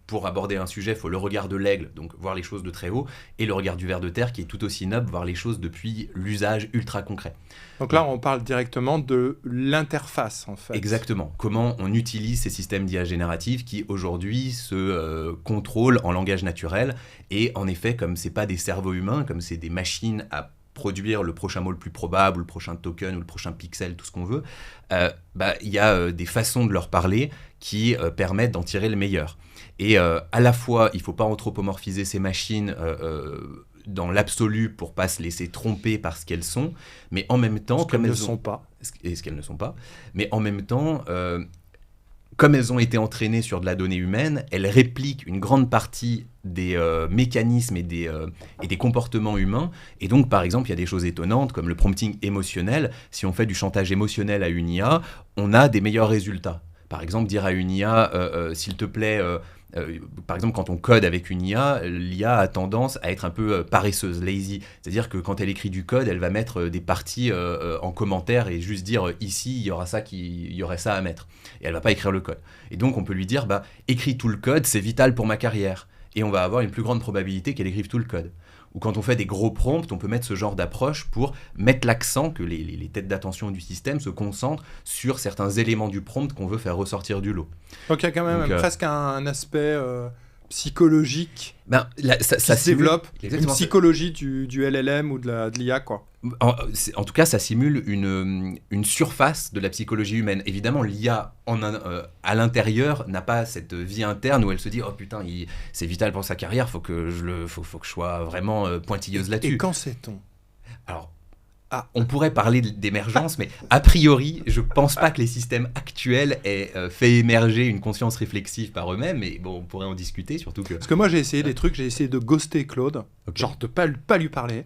pour aborder un sujet, il faut le regard de l'aigle, donc voir les choses de très haut, et le regard du ver de terre qui est tout aussi noble, voir les choses depuis l'usage ultra concret. Donc là, on parle directement de l'interface, en fait. Exactement. Comment on utilise ces systèmes d'IA génératifs qui, aujourd'hui, se contrôlent en langage naturel, et en effet, comme c'est pas des cerveaux humains, comme c'est des machines à produire le prochain mot le plus probable, ou le prochain token, ou le prochain pixel, tout ce qu'on veut, il y a des façons de leur parler qui permettent d'en tirer le meilleur. Et à la fois, il ne faut pas anthropomorphiser ces machines dans l'absolu pour pas se laisser tromper par ce qu'elles sont, mais en même temps... Ce qu'elles ne sont pas. Et ce qu'elles ne sont pas. Mais en même temps... comme elles ont été entraînées sur de la donnée humaine, elles répliquent une grande partie des mécanismes et des comportements humains. Et donc, par exemple, il y a des choses étonnantes comme le prompting émotionnel. Si on fait du chantage émotionnel à une IA, on a des meilleurs résultats. Par exemple, dire à une IA, s'il te plaît... par exemple, quand on code avec une IA, l'IA a tendance à être un peu paresseuse, lazy. C'est-à-dire que quand elle écrit du code, elle va mettre des parties en commentaire et juste dire ici, il y aurait ça à mettre. Et elle va pas écrire le code. Et donc, on peut lui dire, écris tout le code, c'est vital pour ma carrière. Et on va avoir une plus grande probabilité qu'elle écrive tout le code. Ou quand on fait des gros prompts, on peut mettre ce genre d'approche pour mettre l'accent, que les têtes d'attention du système se concentrent sur certains éléments du prompt qu'on veut faire ressortir du lot. Donc il y a quand même presque un aspect psychologique ça se développe, une psychologie du LLM ou de l'IA, quoi. En tout cas, ça simule une surface de la psychologie humaine. Évidemment, l'IA à l'intérieur n'a pas cette vie interne où elle se dit « Oh putain, c'est vital pour sa carrière, faut que je sois vraiment pointilleuse là-dessus. » Et quand sait-on ? Alors, on pourrait parler d'émergence, mais a priori, je pense pas que les systèmes actuels aient fait émerger une conscience réflexive par eux-mêmes, mais bon, on pourrait en discuter, surtout que... Parce que moi, j'ai essayé des trucs, j'ai essayé de ghoster Claude, genre de pas lui parler.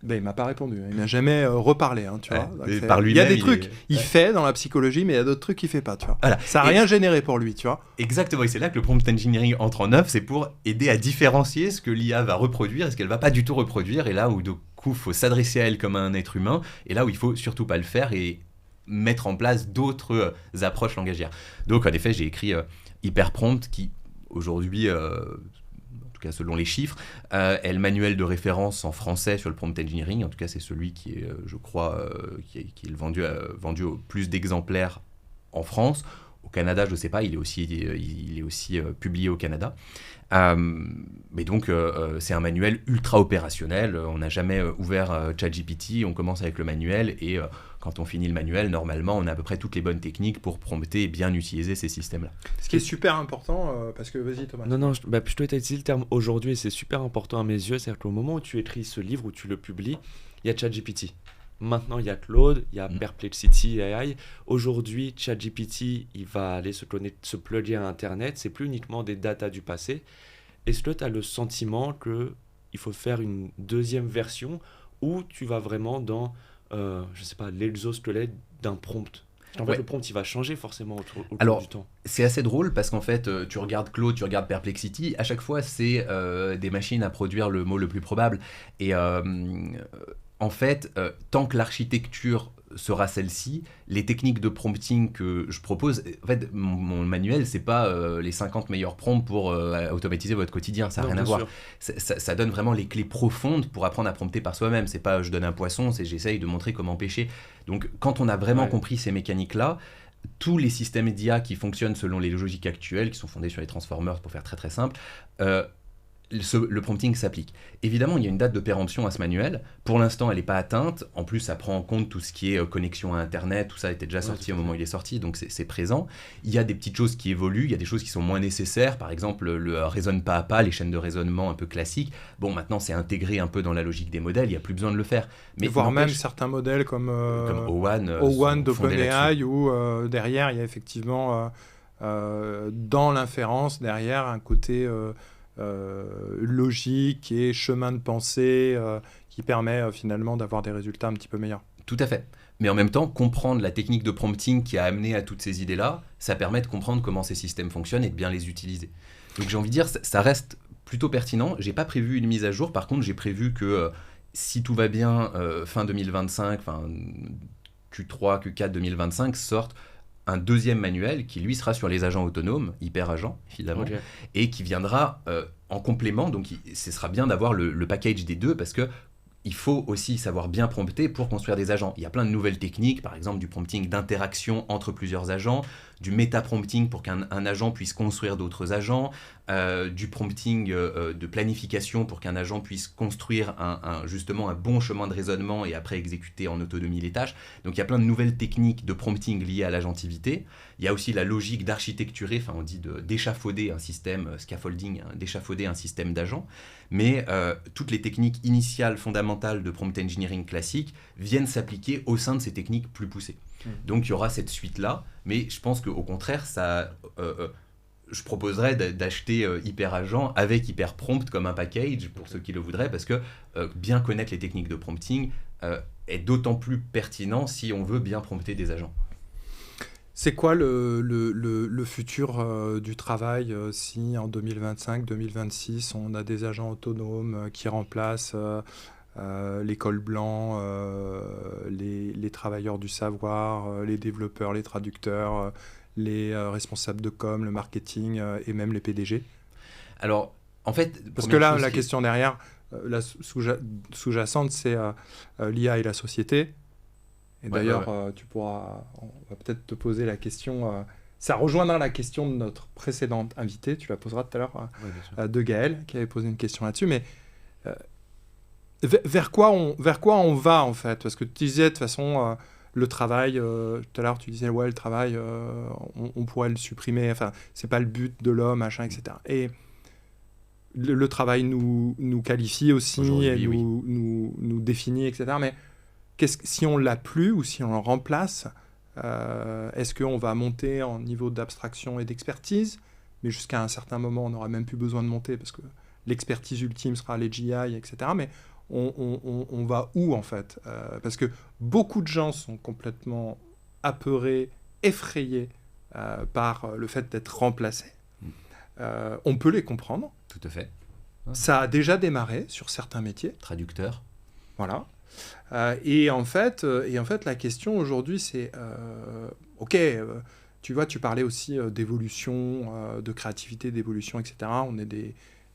Ben, il m'a pas répondu, il m'a jamais reparlé, tu vois. Donc, par lui-même, il y a des trucs, il fait dans la psychologie, mais il y a d'autres trucs qu'il fait pas, tu vois. Voilà. Ça a rien généré pour lui, tu vois. Exactement, et c'est là que le prompt engineering entre en œuvre, c'est pour aider à différencier ce que l'IA va reproduire et ce qu'elle va pas du tout reproduire, et là où du coup, il faut s'adresser à elle comme à un être humain, et là où il faut surtout pas le faire et mettre en place d'autres approches langagières. Donc en effet, j'ai écrit Hyperprompt qui, aujourd'hui... selon les chiffres, est le manuel de référence en français sur le prompt engineering. En tout cas, c'est celui qui est, je crois, qui est vendu au plus d'exemplaires en France. Au Canada, je ne sais pas, il est aussi publié au Canada. Mais donc, c'est un manuel ultra opérationnel. On n'a jamais ouvert ChatGPT, on commence avec le manuel et quand on finit le manuel, normalement, on a à peu près toutes les bonnes techniques pour prompter et bien utiliser ces systèmes-là. Ce qui est super important, parce que, vas-y Thomas. Non, je dois utiliser le terme aujourd'hui et c'est super important à mes yeux. C'est-à-dire qu'au moment où tu écris ce livre, où tu le publies, il y a ChatGPT. Maintenant, il y a Claude, il y a Perplexity AI. Aujourd'hui, ChatGPT, il va aller se plugger à Internet. C'est plus uniquement des datas du passé. Est-ce que tu as le sentiment qu'il faut faire une deuxième version où tu vas vraiment dans, je sais pas, l'exosquelette d'un prompt? En fait, le prompt, il va changer forcément au cours du temps. C'est assez drôle parce qu'en fait, tu regardes Claude, tu regardes Perplexity, à chaque fois, c'est des machines à produire le mot le plus probable. Et en fait, tant que l'architecture sera celle-ci, les techniques de prompting que je propose, en fait, mon manuel, c'est pas les 50 meilleurs prompts pour automatiser votre quotidien, ça n'a rien à voir. Ça donne vraiment les clés profondes pour apprendre à prompter par soi-même. C'est pas je donne un poisson, c'est j'essaye de montrer comment pêcher. Donc, quand on a vraiment compris ces mécaniques-là, tous les systèmes d'IA qui fonctionnent selon les logiques actuelles, qui sont fondés sur les transformers pour faire très très simple, le prompting s'applique. Évidemment, il y a une date de péremption à ce manuel. Pour l'instant, elle n'est pas atteinte. En plus, ça prend en compte tout ce qui est connexion à Internet. Tout ça était déjà sorti au moment où il est sorti, donc c'est présent. Il y a des petites choses qui évoluent. Il y a des choses qui sont moins nécessaires. Par exemple, le raisonne pas à pas, les chaînes de raisonnement un peu classiques. Bon, maintenant, c'est intégré un peu dans la logique des modèles. Il n'y a plus besoin de le faire. Mais voire même certains modèles comme O1 d'OpenAI, où derrière, il y a effectivement, dans l'inférence, derrière, un côté... logique et chemin de pensée qui permet finalement d'avoir des résultats un petit peu meilleurs. Tout à fait. Mais en même temps, comprendre la technique de prompting qui a amené à toutes ces idées-là, ça permet de comprendre comment ces systèmes fonctionnent et de bien les utiliser. Donc j'ai envie de dire, ça reste plutôt pertinent. J'ai pas prévu une mise à jour. Par contre, j'ai prévu que si tout va bien, fin 2025, Q3, Q4 2025, sorte un deuxième manuel qui lui sera sur les agents autonomes, hyper agents évidemment, et qui viendra en complément. Donc ce sera bien d'avoir le package des deux, parce que il faut aussi savoir bien prompter pour construire des agents. Il y a plein de nouvelles techniques, par exemple du prompting d'interaction entre plusieurs agents, du méta-prompting pour qu'un agent puisse construire d'autres agents, du prompting de planification pour qu'un agent puisse construire justement un bon chemin de raisonnement et après exécuter en autonomie les tâches. Donc il y a plein de nouvelles techniques de prompting liées à l'agentivité. Il y a aussi la logique d'architecturer, on dit d'échafauder un système, scaffolding, d'échafauder un système d'agents. Mais toutes les techniques initiales fondamentales de prompt engineering classique viennent s'appliquer au sein de ces techniques plus poussées. Donc il y aura cette suite-là, mais je pense qu'au contraire, je proposerais d'acheter HyperAgent avec HyperPrompt comme un package pour ceux qui le voudraient, parce que bien connaître les techniques de prompting est d'autant plus pertinent si on veut bien prompter des agents. C'est quoi le futur du travail si en 2025-2026 on a des agents autonomes qui remplacent les cols blancs, les travailleurs du savoir, les développeurs, les traducteurs, les responsables de com, le marketing et même les PDG? Alors, en fait... Parce que là, la question derrière, la sous-jacente, c'est l'IA et la société. Et d'ailleurs, on va peut-être te poser la question... ça rejoindra la question de notre précédente invitée, tu la poseras tout à l'heure, de Gaël, qui avait posé une question là-dessus. Mais vers quoi on va, en fait? Parce que tu disais, de toute façon, le travail, tout à l'heure, tu disais, le travail, on pourrait le supprimer. Enfin, c'est pas le but de l'homme, machin, etc. Et le travail nous qualifie aussi, et nous définit, etc. Mais si on l'a plus ou si on le remplace, est-ce qu'on va monter en niveau d'abstraction et d'expertise? Mais jusqu'à un certain moment, on n'aura même plus besoin de monter parce que l'expertise ultime sera les GI, etc. Mais on va où, en fait? Parce que beaucoup de gens sont complètement apeurés, effrayés par le fait d'être remplacés. On peut les comprendre. Tout à fait. Ça a déjà démarré sur certains métiers. Traducteur. Voilà. Et en fait, la question aujourd'hui, c'est tu vois, tu parlais aussi d'évolution, de créativité, d'évolution, etc.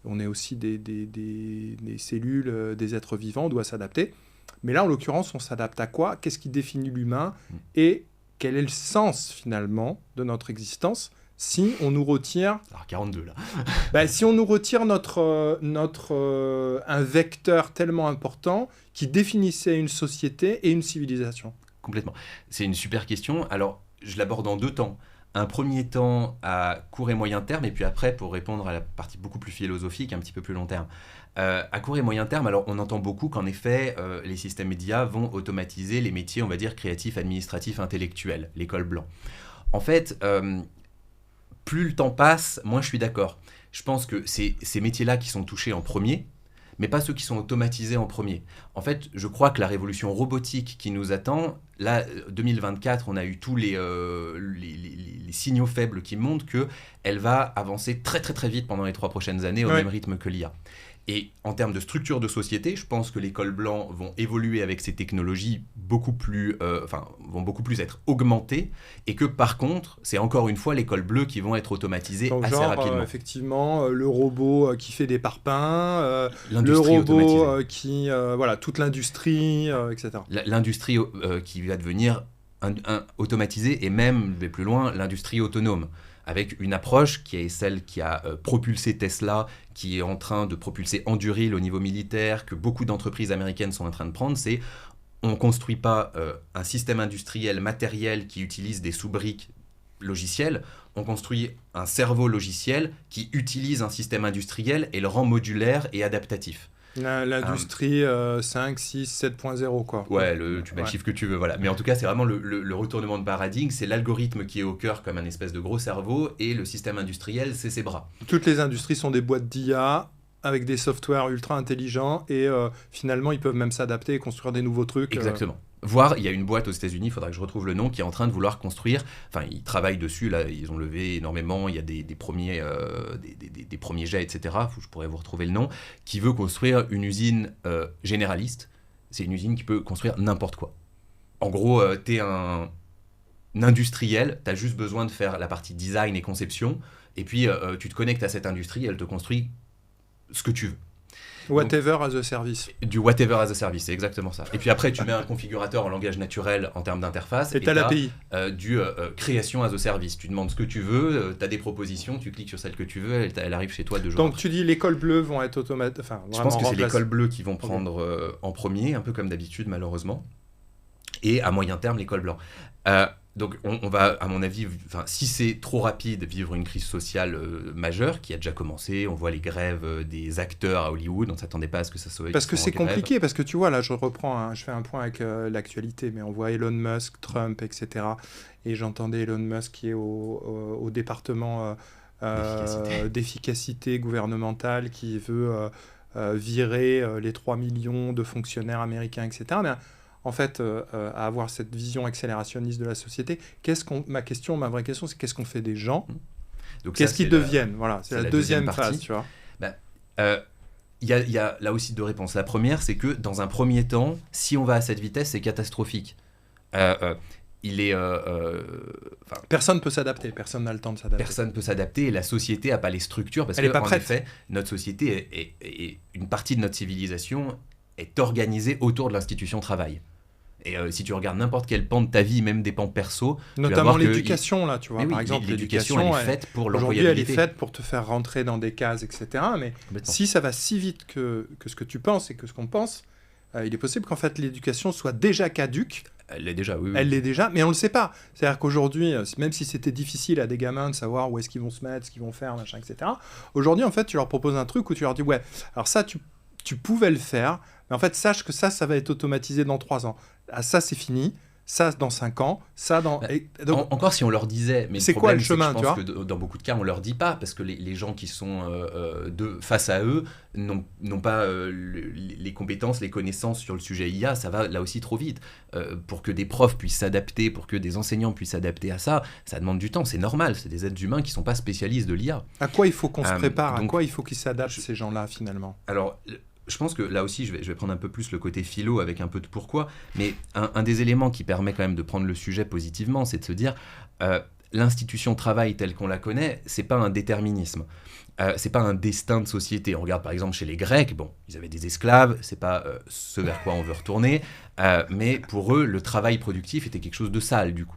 On est aussi des cellules, des êtres vivants, on doit s'adapter. Mais là, en l'occurrence, on s'adapte à quoi? Qu'est-ce qui définit l'humain? Et quel est le sens, finalement, de notre existence si on nous retire... Alors, 42, là. Si on nous retire un vecteur tellement important qui définissait une société et une civilisation. Complètement. C'est une super question. Alors, je l'aborde en deux temps. Un premier temps à court et moyen terme, et puis après, pour répondre à la partie beaucoup plus philosophique, un petit peu plus long terme. À court et moyen terme, alors on entend beaucoup qu'en effet, les systèmes médias vont automatiser les métiers, on va dire, créatifs, administratifs, intellectuels, les cols blancs. En fait... plus le temps passe, moins je suis d'accord. Je pense que c'est ces métiers-là qui sont touchés en premier, mais pas ceux qui sont automatisés en premier. En fait, je crois que la révolution robotique qui nous attend, là, 2024, on a eu tous les signaux faibles qui montrent qu'elle va avancer très très très vite pendant les 3 prochaines années au même rythme que l'IA. Et en termes de structure de société, je pense que les cols blancs vont évoluer avec ces technologies vont beaucoup plus être augmentés, et que par contre, c'est encore une fois les cols bleus qui vont être automatisés assez rapidement. Effectivement, le robot qui fait des parpaings, le robot qui... toute l'industrie, etc. L'industrie qui va devenir automatisée, et même, je vais plus loin, l'industrie autonome. avec une approche qui est celle qui a propulsé Tesla, qui est en train de propulser Anduril au niveau militaire, que beaucoup d'entreprises américaines sont en train de prendre, c'est on ne construit pas un système industriel matériel qui utilise des sous-briques logicielles, on construit un cerveau logiciel qui utilise un système industriel et le rend modulaire et adaptatif. L'industrie 5, 6, 7.0 quoi. Ouais, tu mets le chiffre que tu veux, voilà. Mais en tout cas, c'est vraiment le retournement de paradigme, c'est l'algorithme qui est au cœur comme un espèce de gros cerveau, et le système industriel, c'est ses bras. Toutes les industries sont des boîtes d'IA avec des softwares ultra intelligents, et finalement, ils peuvent même s'adapter et construire des nouveaux trucs. Exactement. Voire, il y a une boîte aux États-Unis, il faudra que je retrouve le nom, qui est en train de vouloir construire, enfin, ils travaillent dessus, là, ils ont levé énormément, il y a des premiers jets, etc., je pourrais vous retrouver le nom, qui veut construire une usine généraliste. C'est une usine qui peut construire n'importe quoi. En gros, t'es un industriel, t'as juste besoin de faire la partie design et conception, et puis tu te connectes à cette industrie, elle te construit ce que tu veux. Whatever as a service. Du whatever as a service, c'est exactement ça. Et puis après, tu mets un configurateur en langage naturel en termes d'interface. Et t'as l'API. Du création as a service. Tu demandes ce que tu veux, tu as des propositions, tu cliques sur celle que tu veux, elle arrive chez toi 2 jours. Donc tu dis l'école bleue vont être automatique. Enfin, je pense que c'est l'école bleue qui vont prendre en premier, un peu comme d'habitude malheureusement. Et à moyen terme, l'école blanc. Donc on va, à mon avis, si c'est trop rapide, vivre une crise sociale majeure qui a déjà commencé. On voit les grèves des acteurs à Hollywood, on ne s'attendait pas à ce que ça soit. Parce que c'est compliqué, parce que tu vois, là je fais un point avec l'actualité, mais on voit Elon Musk, Trump, etc. Et j'entendais Elon Musk qui est au département d'efficacité gouvernementale, qui veut virer les 3 millions de fonctionnaires américains, etc. Mais en fait, à avoir cette vision accélérationniste de la société, ma vraie question, c'est qu'est-ce qu'on fait des gens ? Donc qu'est-ce qu'ils deviennent ? Voilà, c'est la deuxième phase, tu vois. Il y a là aussi 2 réponses. La première, c'est que dans un premier temps, si on va à cette vitesse, c'est catastrophique. Personne ne peut s'adapter, personne n'a le temps de s'adapter. Personne ne peut s'adapter et la société n'a pas les structures parce qu'en effet, notre société et une partie de notre civilisation est organisée autour de l'institution travail. Et si tu regardes n'importe quel pan de ta vie, même des pans perso, notamment l'éducation, là, tu vois, par exemple, l'éducation, elle est faite pour l'employabilité. Aujourd'hui, elle est faite pour te faire rentrer dans des cases, etc. Mais si ça va si vite que ce que tu penses et que ce qu'on pense, il est possible qu'en fait l'éducation soit déjà caduque. Elle l'est déjà, oui. Elle l'est déjà, mais on ne le sait pas. C'est-à-dire qu'aujourd'hui, même si c'était difficile à des gamins de savoir où est-ce qu'ils vont se mettre, ce qu'ils vont faire, machin, etc., aujourd'hui, en fait, tu leur proposes un truc où tu leur dis, ouais, alors ça, tu pouvais le faire, mais en fait, sache que ça va être automatisé dans 3 ans. Ah, ça, c'est fini. Ça, dans 5 ans. Ça, dans... Donc, encore si on leur disait... Mais c'est quoi le chemin, tu vois ? Je pense que dans beaucoup de cas, on ne leur dit pas, parce que les gens qui sont face à eux n'ont pas les compétences, les connaissances sur le sujet IA. Ça va là aussi trop vite. Pour que des profs puissent s'adapter, pour que des enseignants puissent s'adapter à ça, ça demande du temps. C'est normal. C'est des êtres humains qui ne sont pas spécialistes de l'IA. À quoi il faut qu'on se prépare ? À quoi il faut qu'ils s'adaptent, ces gens-là, finalement ? Alors... Je pense que là aussi, je vais prendre un peu plus le côté philo avec un peu de pourquoi, mais un des éléments qui permet quand même de prendre le sujet positivement, c'est de se dire l'institution travail telle qu'on la connaît, c'est pas un déterminisme, c'est pas un destin de société. On regarde par exemple chez les Grecs, bon, ils avaient des esclaves, c'est pas ce vers quoi on veut retourner, mais pour eux, le travail productif était quelque chose de sale du coup.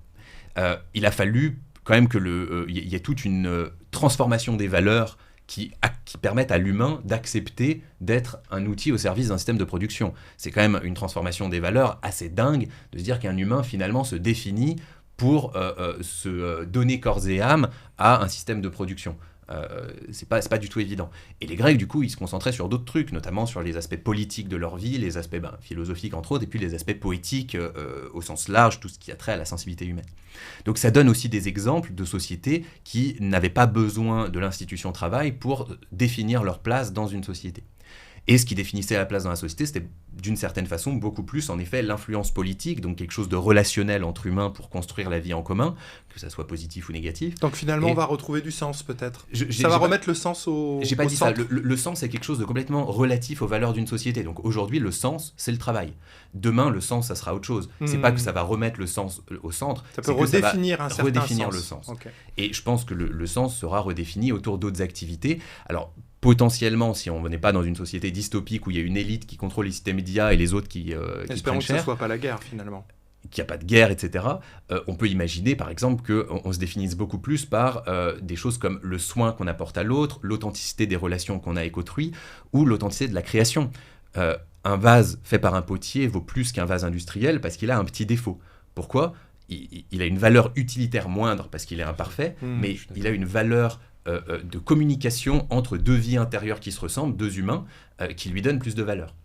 Il a fallu quand même que il y ait toute une transformation des valeurs qui permettent à l'humain d'accepter d'être un outil au service d'un système de production. C'est quand même une transformation des valeurs assez dingue de se dire qu'un humain finalement se définit pour se donner corps et âme à un système de production. C'est pas du tout évident. Et les Grecs, du coup, ils se concentraient sur d'autres trucs, notamment sur les aspects politiques de leur vie, les aspects philosophiques entre autres, et puis les aspects poétiques au sens large, tout ce qui a trait à la sensibilité humaine. Donc ça donne aussi des exemples de sociétés qui n'avaient pas besoin de l'institution travail pour définir leur place dans une société. Et ce qui définissait la place dans la société, c'était d'une certaine façon beaucoup plus, en effet, l'influence politique, donc quelque chose de relationnel entre humains pour construire la vie en commun, que ça soit positif ou négatif. Donc finalement, on va retrouver du sens, peut-être. Ça va remettre le sens au J'ai pas dit centre. ça. Le sens, c'est quelque chose de complètement relatif aux valeurs d'une société. Donc aujourd'hui, le sens, c'est le travail. Demain, le sens, ça sera autre chose. C'est pas que ça va remettre le sens au centre. Ça peut redéfinir un certain redéfinir sens. le sens. Okay. Et je pense que le sens sera redéfini autour d'autres activités. Alors, potentiellement, si on n'est pas dans une société dystopique où il y a une élite qui contrôle les systèmes d'IA et les autres qui espérons prennent cher. Que ce soit pas la guerre, finalement. qu'il n'y a pas de guerre, etc., on peut imaginer, par exemple, qu'on se définisse beaucoup plus par des choses comme le soin qu'on apporte à l'autre, l'authenticité des relations qu'on a avec autrui, ou l'authenticité de la création. Un vase fait par un potier vaut plus qu'un vase industriel parce qu'il a un petit défaut. Pourquoi ? Il a une valeur utilitaire moindre parce qu'il est imparfait, mais il a une valeur de communication entre deux vies intérieures qui se ressemblent, deux humains, qui lui donnent plus de valeur.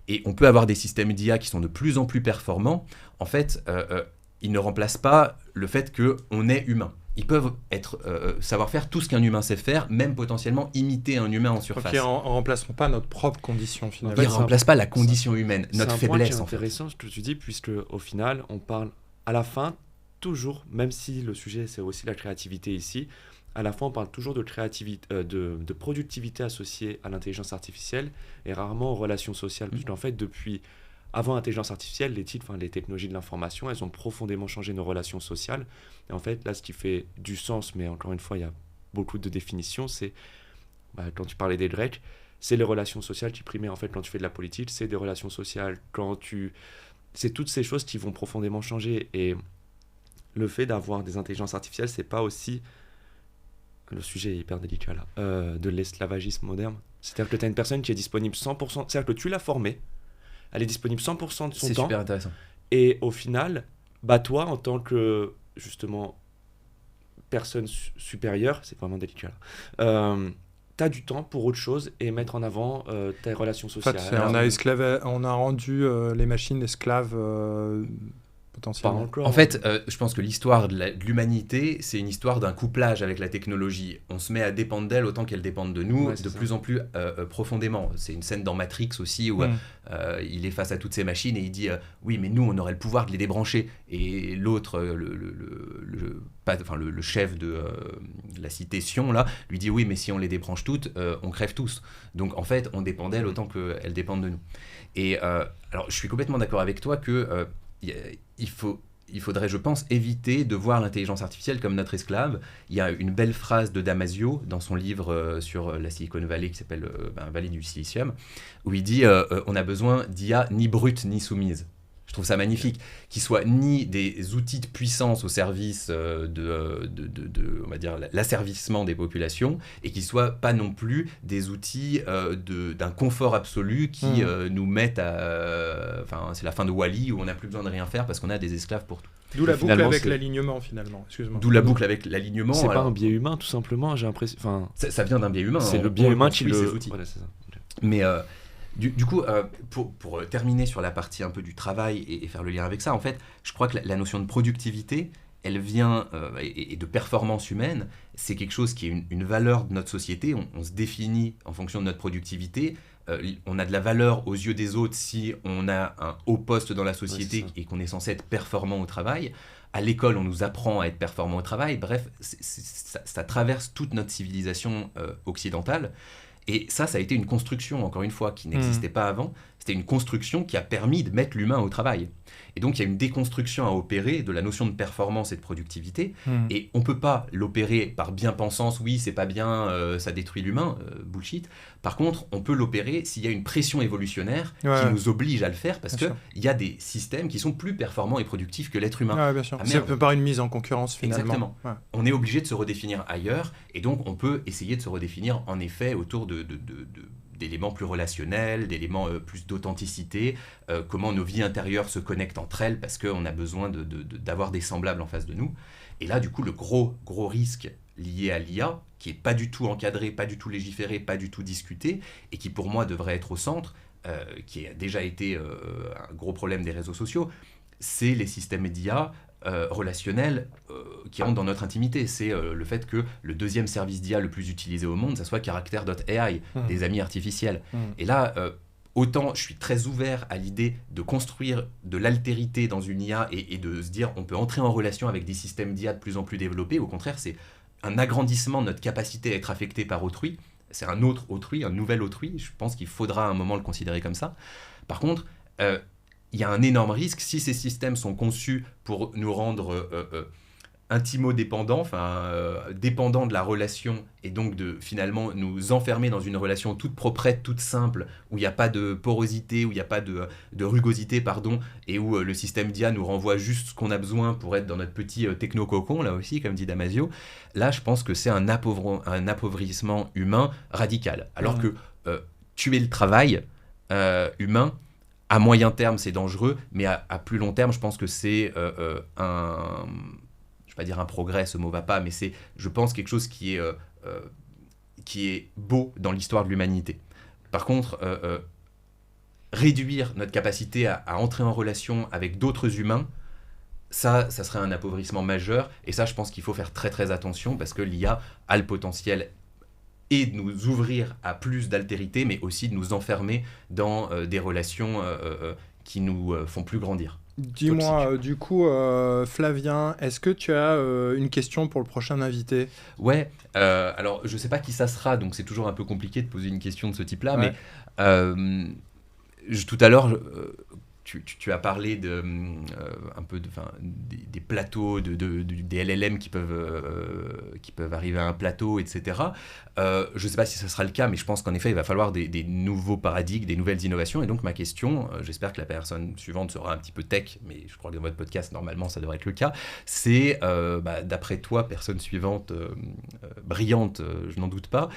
Et on peut avoir des systèmes d'IA qui sont de plus en plus performants. En fait, ils ne remplacent pas le fait qu'on est humain. Ils peuvent savoir faire tout ce qu'un humain sait faire, même potentiellement imiter un humain en surface. Donc ils ne remplaceront pas notre propre condition, finalement. Ils ne remplacent pas la condition humaine, notre faiblesse. C'est un point qui est intéressant, ce que tu dis, puisque au final, on parle à la fin, toujours, même si le sujet c'est aussi la créativité ici, à la fin on parle toujours de créativité, de productivité associée à l'intelligence artificielle et rarement aux relations sociales. Parce qu'en fait, depuis avant l'intelligence artificielle, les technologies de l'information, elles ont profondément changé nos relations sociales. Et en fait, là, ce qui fait du sens, mais encore une fois, il y a beaucoup de définitions, c'est, quand tu parlais des Grecs, c'est les relations sociales qui primaient. En fait, quand tu fais de la politique, c'est des relations sociales. C'est toutes ces choses qui vont profondément changer. Et le fait d'avoir des intelligences artificielles, c'est pas aussi... Le sujet est hyper délicat là. De l'esclavagisme moderne. C'est-à-dire que tu as une personne qui est disponible 100%. C'est-à-dire que tu l'as formée. Elle est disponible 100% de son temps. C'est super intéressant. Et au final, toi, en tant que, justement, personne supérieure, c'est vraiment délicat là, tu as du temps pour autre chose et mettre en avant tes relations sociales. En fait, on a rendu les machines esclaves potentiellement. En fait, je pense que l'histoire de l'humanité, c'est une histoire d'un couplage avec la technologie. On se met à dépendre d'elle autant qu'elle dépend de nous, plus en plus profondément. C'est une scène dans Matrix aussi où il est face à toutes ces machines et il dit oui, mais nous, on aurait le pouvoir de les débrancher. Et l'autre, le chef de la cité Sion, là, lui dit oui, mais si on les débranche toutes, on crève tous. Donc en fait, on dépend d'elle autant qu'elle dépend de nous. Et alors, je suis complètement d'accord avec toi que il faudrait, je pense, éviter de voir l'intelligence artificielle comme notre esclave. Il y a une belle phrase de Damasio dans son livre sur la Silicon Valley qui s'appelle Vallée du Silicium, où il dit on a besoin d'IA ni brute ni soumise. Je trouve ça magnifique, qui soient ni des outils de puissance au service on va dire, l'asservissement des populations, et qui soient pas non plus des outils d'un confort absolu qui nous mettent à... c'est la fin de Wall-E où on n'a plus besoin de rien faire parce qu'on a des esclaves pour tout. D'où la boucle avec l'alignement, finalement. Excuse-moi. D'où la boucle avec l'alignement. C'est pas un biais humain, tout simplement, j'ai l'impression... Ça vient d'un biais humain. C'est le biais humain qui le... Ces outils. Voilà, c'est ça. Mais... Du coup, pour terminer sur la partie un peu du travail et faire le lien avec ça, en fait, je crois que la notion de productivité, elle vient, et de performance humaine, c'est quelque chose qui est une valeur de notre société. On se définit en fonction de notre productivité. On a de la valeur aux yeux des autres si on a un haut poste dans la société et qu'on est censé être performant au travail. À l'école, on nous apprend à être performant au travail. Bref, ça traverse toute notre civilisation occidentale. Et ça a été une construction, encore une fois, qui n'existait pas avant. C'était une construction qui a permis de mettre l'humain au travail. Et donc, il y a une déconstruction à opérer de la notion de performance et de productivité. Et on ne peut pas l'opérer par bien-pensance. Oui, c'est pas bien, ça détruit l'humain. Bullshit. Par contre, on peut l'opérer s'il y a une pression évolutionnaire qui nous oblige à le faire parce qu'il y a des systèmes qui sont plus performants et productifs que l'être humain. Ouais, bien sûr. C'est pas une mise en concurrence, finalement. Exactement. Ouais. On est obligé de se redéfinir ailleurs. Et donc, on peut essayer de se redéfinir, en effet, autour d'éléments plus relationnels, d'éléments plus d'authenticité, comment nos vies intérieures se connectent entre elles parce qu'on a besoin d'avoir des semblables en face de nous. Et là, du coup, le gros risque lié à l'IA, qui n'est pas du tout encadré, pas du tout légiféré, pas du tout discuté, et qui pour moi devrait être au centre, qui a déjà été un gros problème des réseaux sociaux, c'est les systèmes d'IA relationnels qui rentrent dans notre intimité. C'est le fait que le deuxième service d'IA le plus utilisé au monde, ça soit Character.ai, des amis artificiels. Et là, autant je suis très ouvert à l'idée de construire de l'altérité dans une IA et de se dire on peut entrer en relation avec des systèmes d'IA de plus en plus développés. Au contraire, c'est un agrandissement de notre capacité à être affecté par autrui. C'est un autre autrui, un nouvel autrui. Je pense qu'il faudra à un moment le considérer comme ça. Par contre, il y a un énorme risque si ces systèmes sont conçus pour nous rendre intimo-dépendant, dépendant de la relation, et donc de finalement nous enfermer dans une relation toute proprette, toute simple, où il n'y a pas de porosité, où il n'y a pas de rugosité, et où le système d'IA nous renvoie juste ce qu'on a besoin pour être dans notre petit techno-cocon, là aussi, comme dit Damasio. Là, je pense que c'est un appauvrissement humain radical. Alors que tuer le travail humain, à moyen terme, c'est dangereux, mais à plus long terme, je pense que c'est je ne vais pas dire un progrès, ce mot va pas, mais c'est, je pense, quelque chose qui est beau dans l'histoire de l'humanité. Par contre, réduire notre capacité à entrer en relation avec d'autres humains, ça serait un appauvrissement majeur. Et ça, je pense qu'il faut faire très très attention, parce que l'IA a le potentiel et de nous ouvrir à plus d'altérité, mais aussi de nous enfermer dans des relations qui nous font plus grandir. Dis-moi, du coup, Flavien, est-ce que tu as une question pour le prochain invité ? Ouais, alors je sais pas qui ça sera, donc c'est toujours un peu compliqué de poser une question de ce type-là, ouais. Mais tout à l'heure, tu as parlé un peu des plateaux, des LLM qui peuvent arriver à un plateau, etc. Je ne sais pas si ce sera le cas, mais je pense qu'en effet, il va falloir des nouveaux paradigmes, des nouvelles innovations. Et donc, ma question, j'espère que la personne suivante sera un petit peu tech, mais je crois que dans votre podcast, normalement, ça devrait être le cas, c'est, d'après toi, personne suivante, brillante, je n'en doute pas,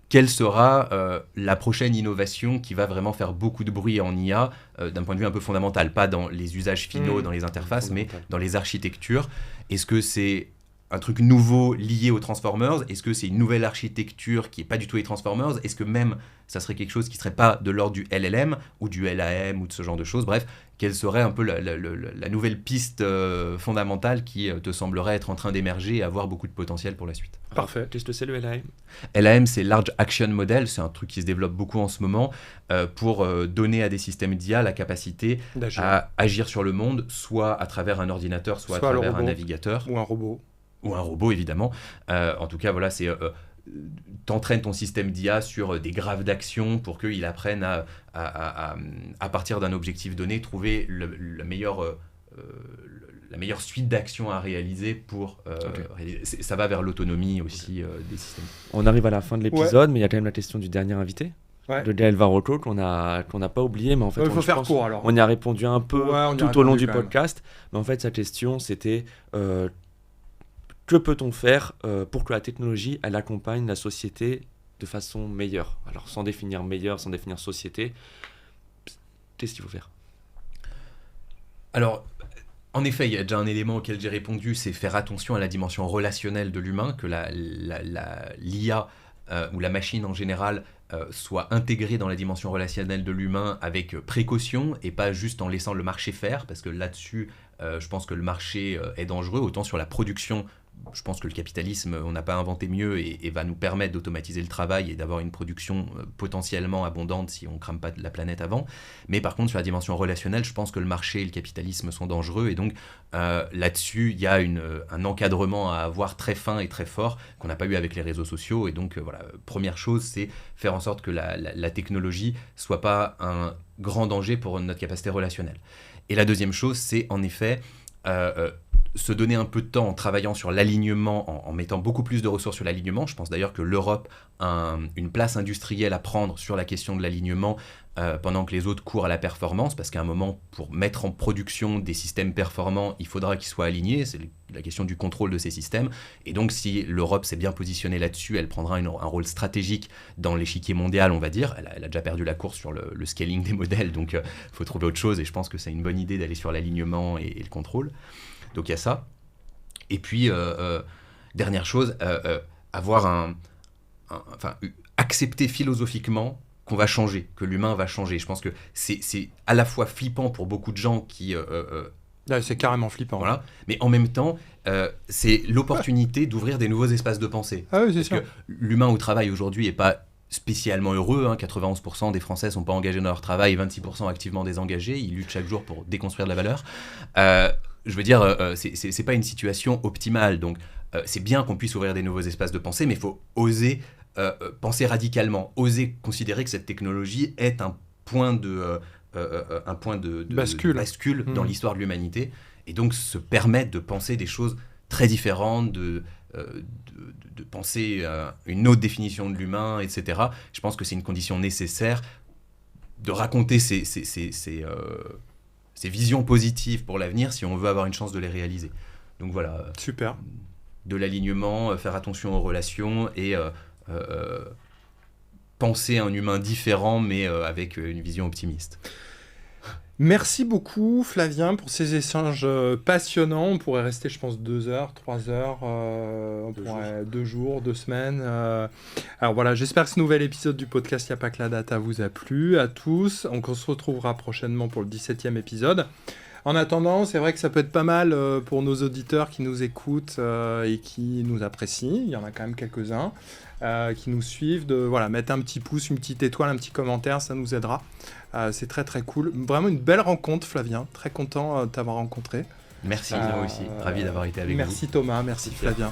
quelle sera la prochaine innovation qui va vraiment faire beaucoup de bruit en IA d'un point de vue un peu fondamental, pas dans les usages finaux, dans les interfaces, mais dans les architectures. Est-ce que c'est un truc nouveau lié aux Transformers ? Est-ce que c'est une nouvelle architecture qui n'est pas du tout les Transformers ? Est-ce que même ça serait quelque chose qui ne serait pas de l'ordre du LLM ou du LAM ou de ce genre de choses ? Bref, quelle serait un peu la nouvelle piste fondamentale qui te semblerait être en train d'émerger et avoir beaucoup de potentiel pour la suite ? Parfait. Qu'est-ce que c'est le LAM ? LAM, c'est Large Action Model, c'est un truc qui se développe beaucoup en ce moment pour donner à des systèmes d'IA la capacité à agir sur le monde, soit à travers un ordinateur, soit à travers un navigateur. Ou un robot. Ou un robot, évidemment. En tout cas, voilà, c'est... t'entraînes ton système d'IA sur des graphes d'action pour qu'il apprenne à partir d'un objectif donné, trouver la meilleure suite d'actions à réaliser pour... ça va vers l'autonomie aussi des systèmes. On arrive à la fin de l'épisode, mais il y a quand même la question du dernier invité, de Gaël Varocco, qu'on n'a pas oublié, mais en fait, il faut faire court, alors. On y a répondu un peu tout au long du podcast, mais en fait, sa question, c'était... que peut-on faire pour que la technologie, elle accompagne la société de façon meilleure ? Alors, sans définir meilleure, sans définir société, qu'est-ce qu'il faut faire ? Alors, en effet, il y a déjà un élément auquel j'ai répondu, c'est faire attention à la dimension relationnelle de l'humain, que l'IA ou la machine en général soit intégrée dans la dimension relationnelle de l'humain avec précaution et pas juste en laissant le marché faire, parce que là-dessus, je pense que le marché est dangereux, autant sur la production. Je pense que le capitalisme, on n'a pas inventé mieux et va nous permettre d'automatiser le travail et d'avoir une production potentiellement abondante si on ne crame pas la planète avant. Mais par contre, sur la dimension relationnelle, je pense que le marché et le capitalisme sont dangereux. Et donc, là-dessus, il y a un encadrement à avoir très fin et très fort qu'on n'a pas eu avec les réseaux sociaux. Et donc, voilà, première chose, c'est faire en sorte que la technologie ne soit pas un grand danger pour notre capacité relationnelle. Et la deuxième chose, c'est en effet... se donner un peu de temps en travaillant sur l'alignement, en mettant beaucoup plus de ressources sur l'alignement. Je pense d'ailleurs que l'Europe a une place industrielle à prendre sur la question de l'alignement pendant que les autres courent à la performance, parce qu'à un moment, pour mettre en production des systèmes performants, il faudra qu'ils soient alignés. C'est la question du contrôle de ces systèmes. Et donc, si l'Europe s'est bien positionnée là-dessus, elle prendra un rôle stratégique dans l'échiquier mondial, on va dire. Elle a déjà perdu la course sur le scaling des modèles, donc il faut trouver autre chose. Et je pense que c'est une bonne idée d'aller sur l'alignement et le contrôle. Donc il y a ça. Et puis, dernière chose, avoir accepter philosophiquement qu'on va changer, que l'humain va changer. Je pense que c'est à la fois flippant pour beaucoup de gens qui... c'est carrément flippant. Voilà. Mais en même temps, c'est l'opportunité d'ouvrir des nouveaux espaces de pensée. Ah oui, c'est sûr. Parce que l'humain au travail aujourd'hui n'est pas spécialement heureux. 91% des Français ne sont pas engagés dans leur travail, 26% activement désengagés. Ils luttent chaque jour pour déconstruire de la valeur. Je veux dire, c'est pas une situation optimale. Donc, c'est bien qu'on puisse ouvrir des nouveaux espaces de pensée, mais il faut oser penser radicalement, oser considérer que cette technologie est un point de bascule dans l'histoire de l'humanité, et donc se permettre de penser des choses très différentes, de penser une autre définition de l'humain, etc. Je pense que c'est une condition nécessaire de raconter ces visions positives pour l'avenir si on veut avoir une chance de les réaliser. Donc voilà. Super. De l'alignement, faire attention aux relations et penser un humain différent mais avec une vision optimiste. Merci beaucoup Flavien pour ces échanges passionnants. On pourrait rester, je pense, 2 heures, 3 heures, 2 jours, 2 semaines. Alors voilà, j'espère que ce nouvel épisode du podcast Y'a pas que la data vous a plu à tous. On se retrouvera prochainement pour le 17e épisode. En attendant, c'est vrai que ça peut être pas mal pour nos auditeurs qui nous écoutent et qui nous apprécient. Il y en a quand même quelques-uns qui nous suivent. Mettre un petit pouce, une petite étoile, un petit commentaire, ça nous aidera. C'est très très cool. Vraiment une belle rencontre, Flavien. Très content de t'avoir rencontré. Merci, moi aussi. Ravi d'avoir été avec vous. Merci Thomas, merci Flavien.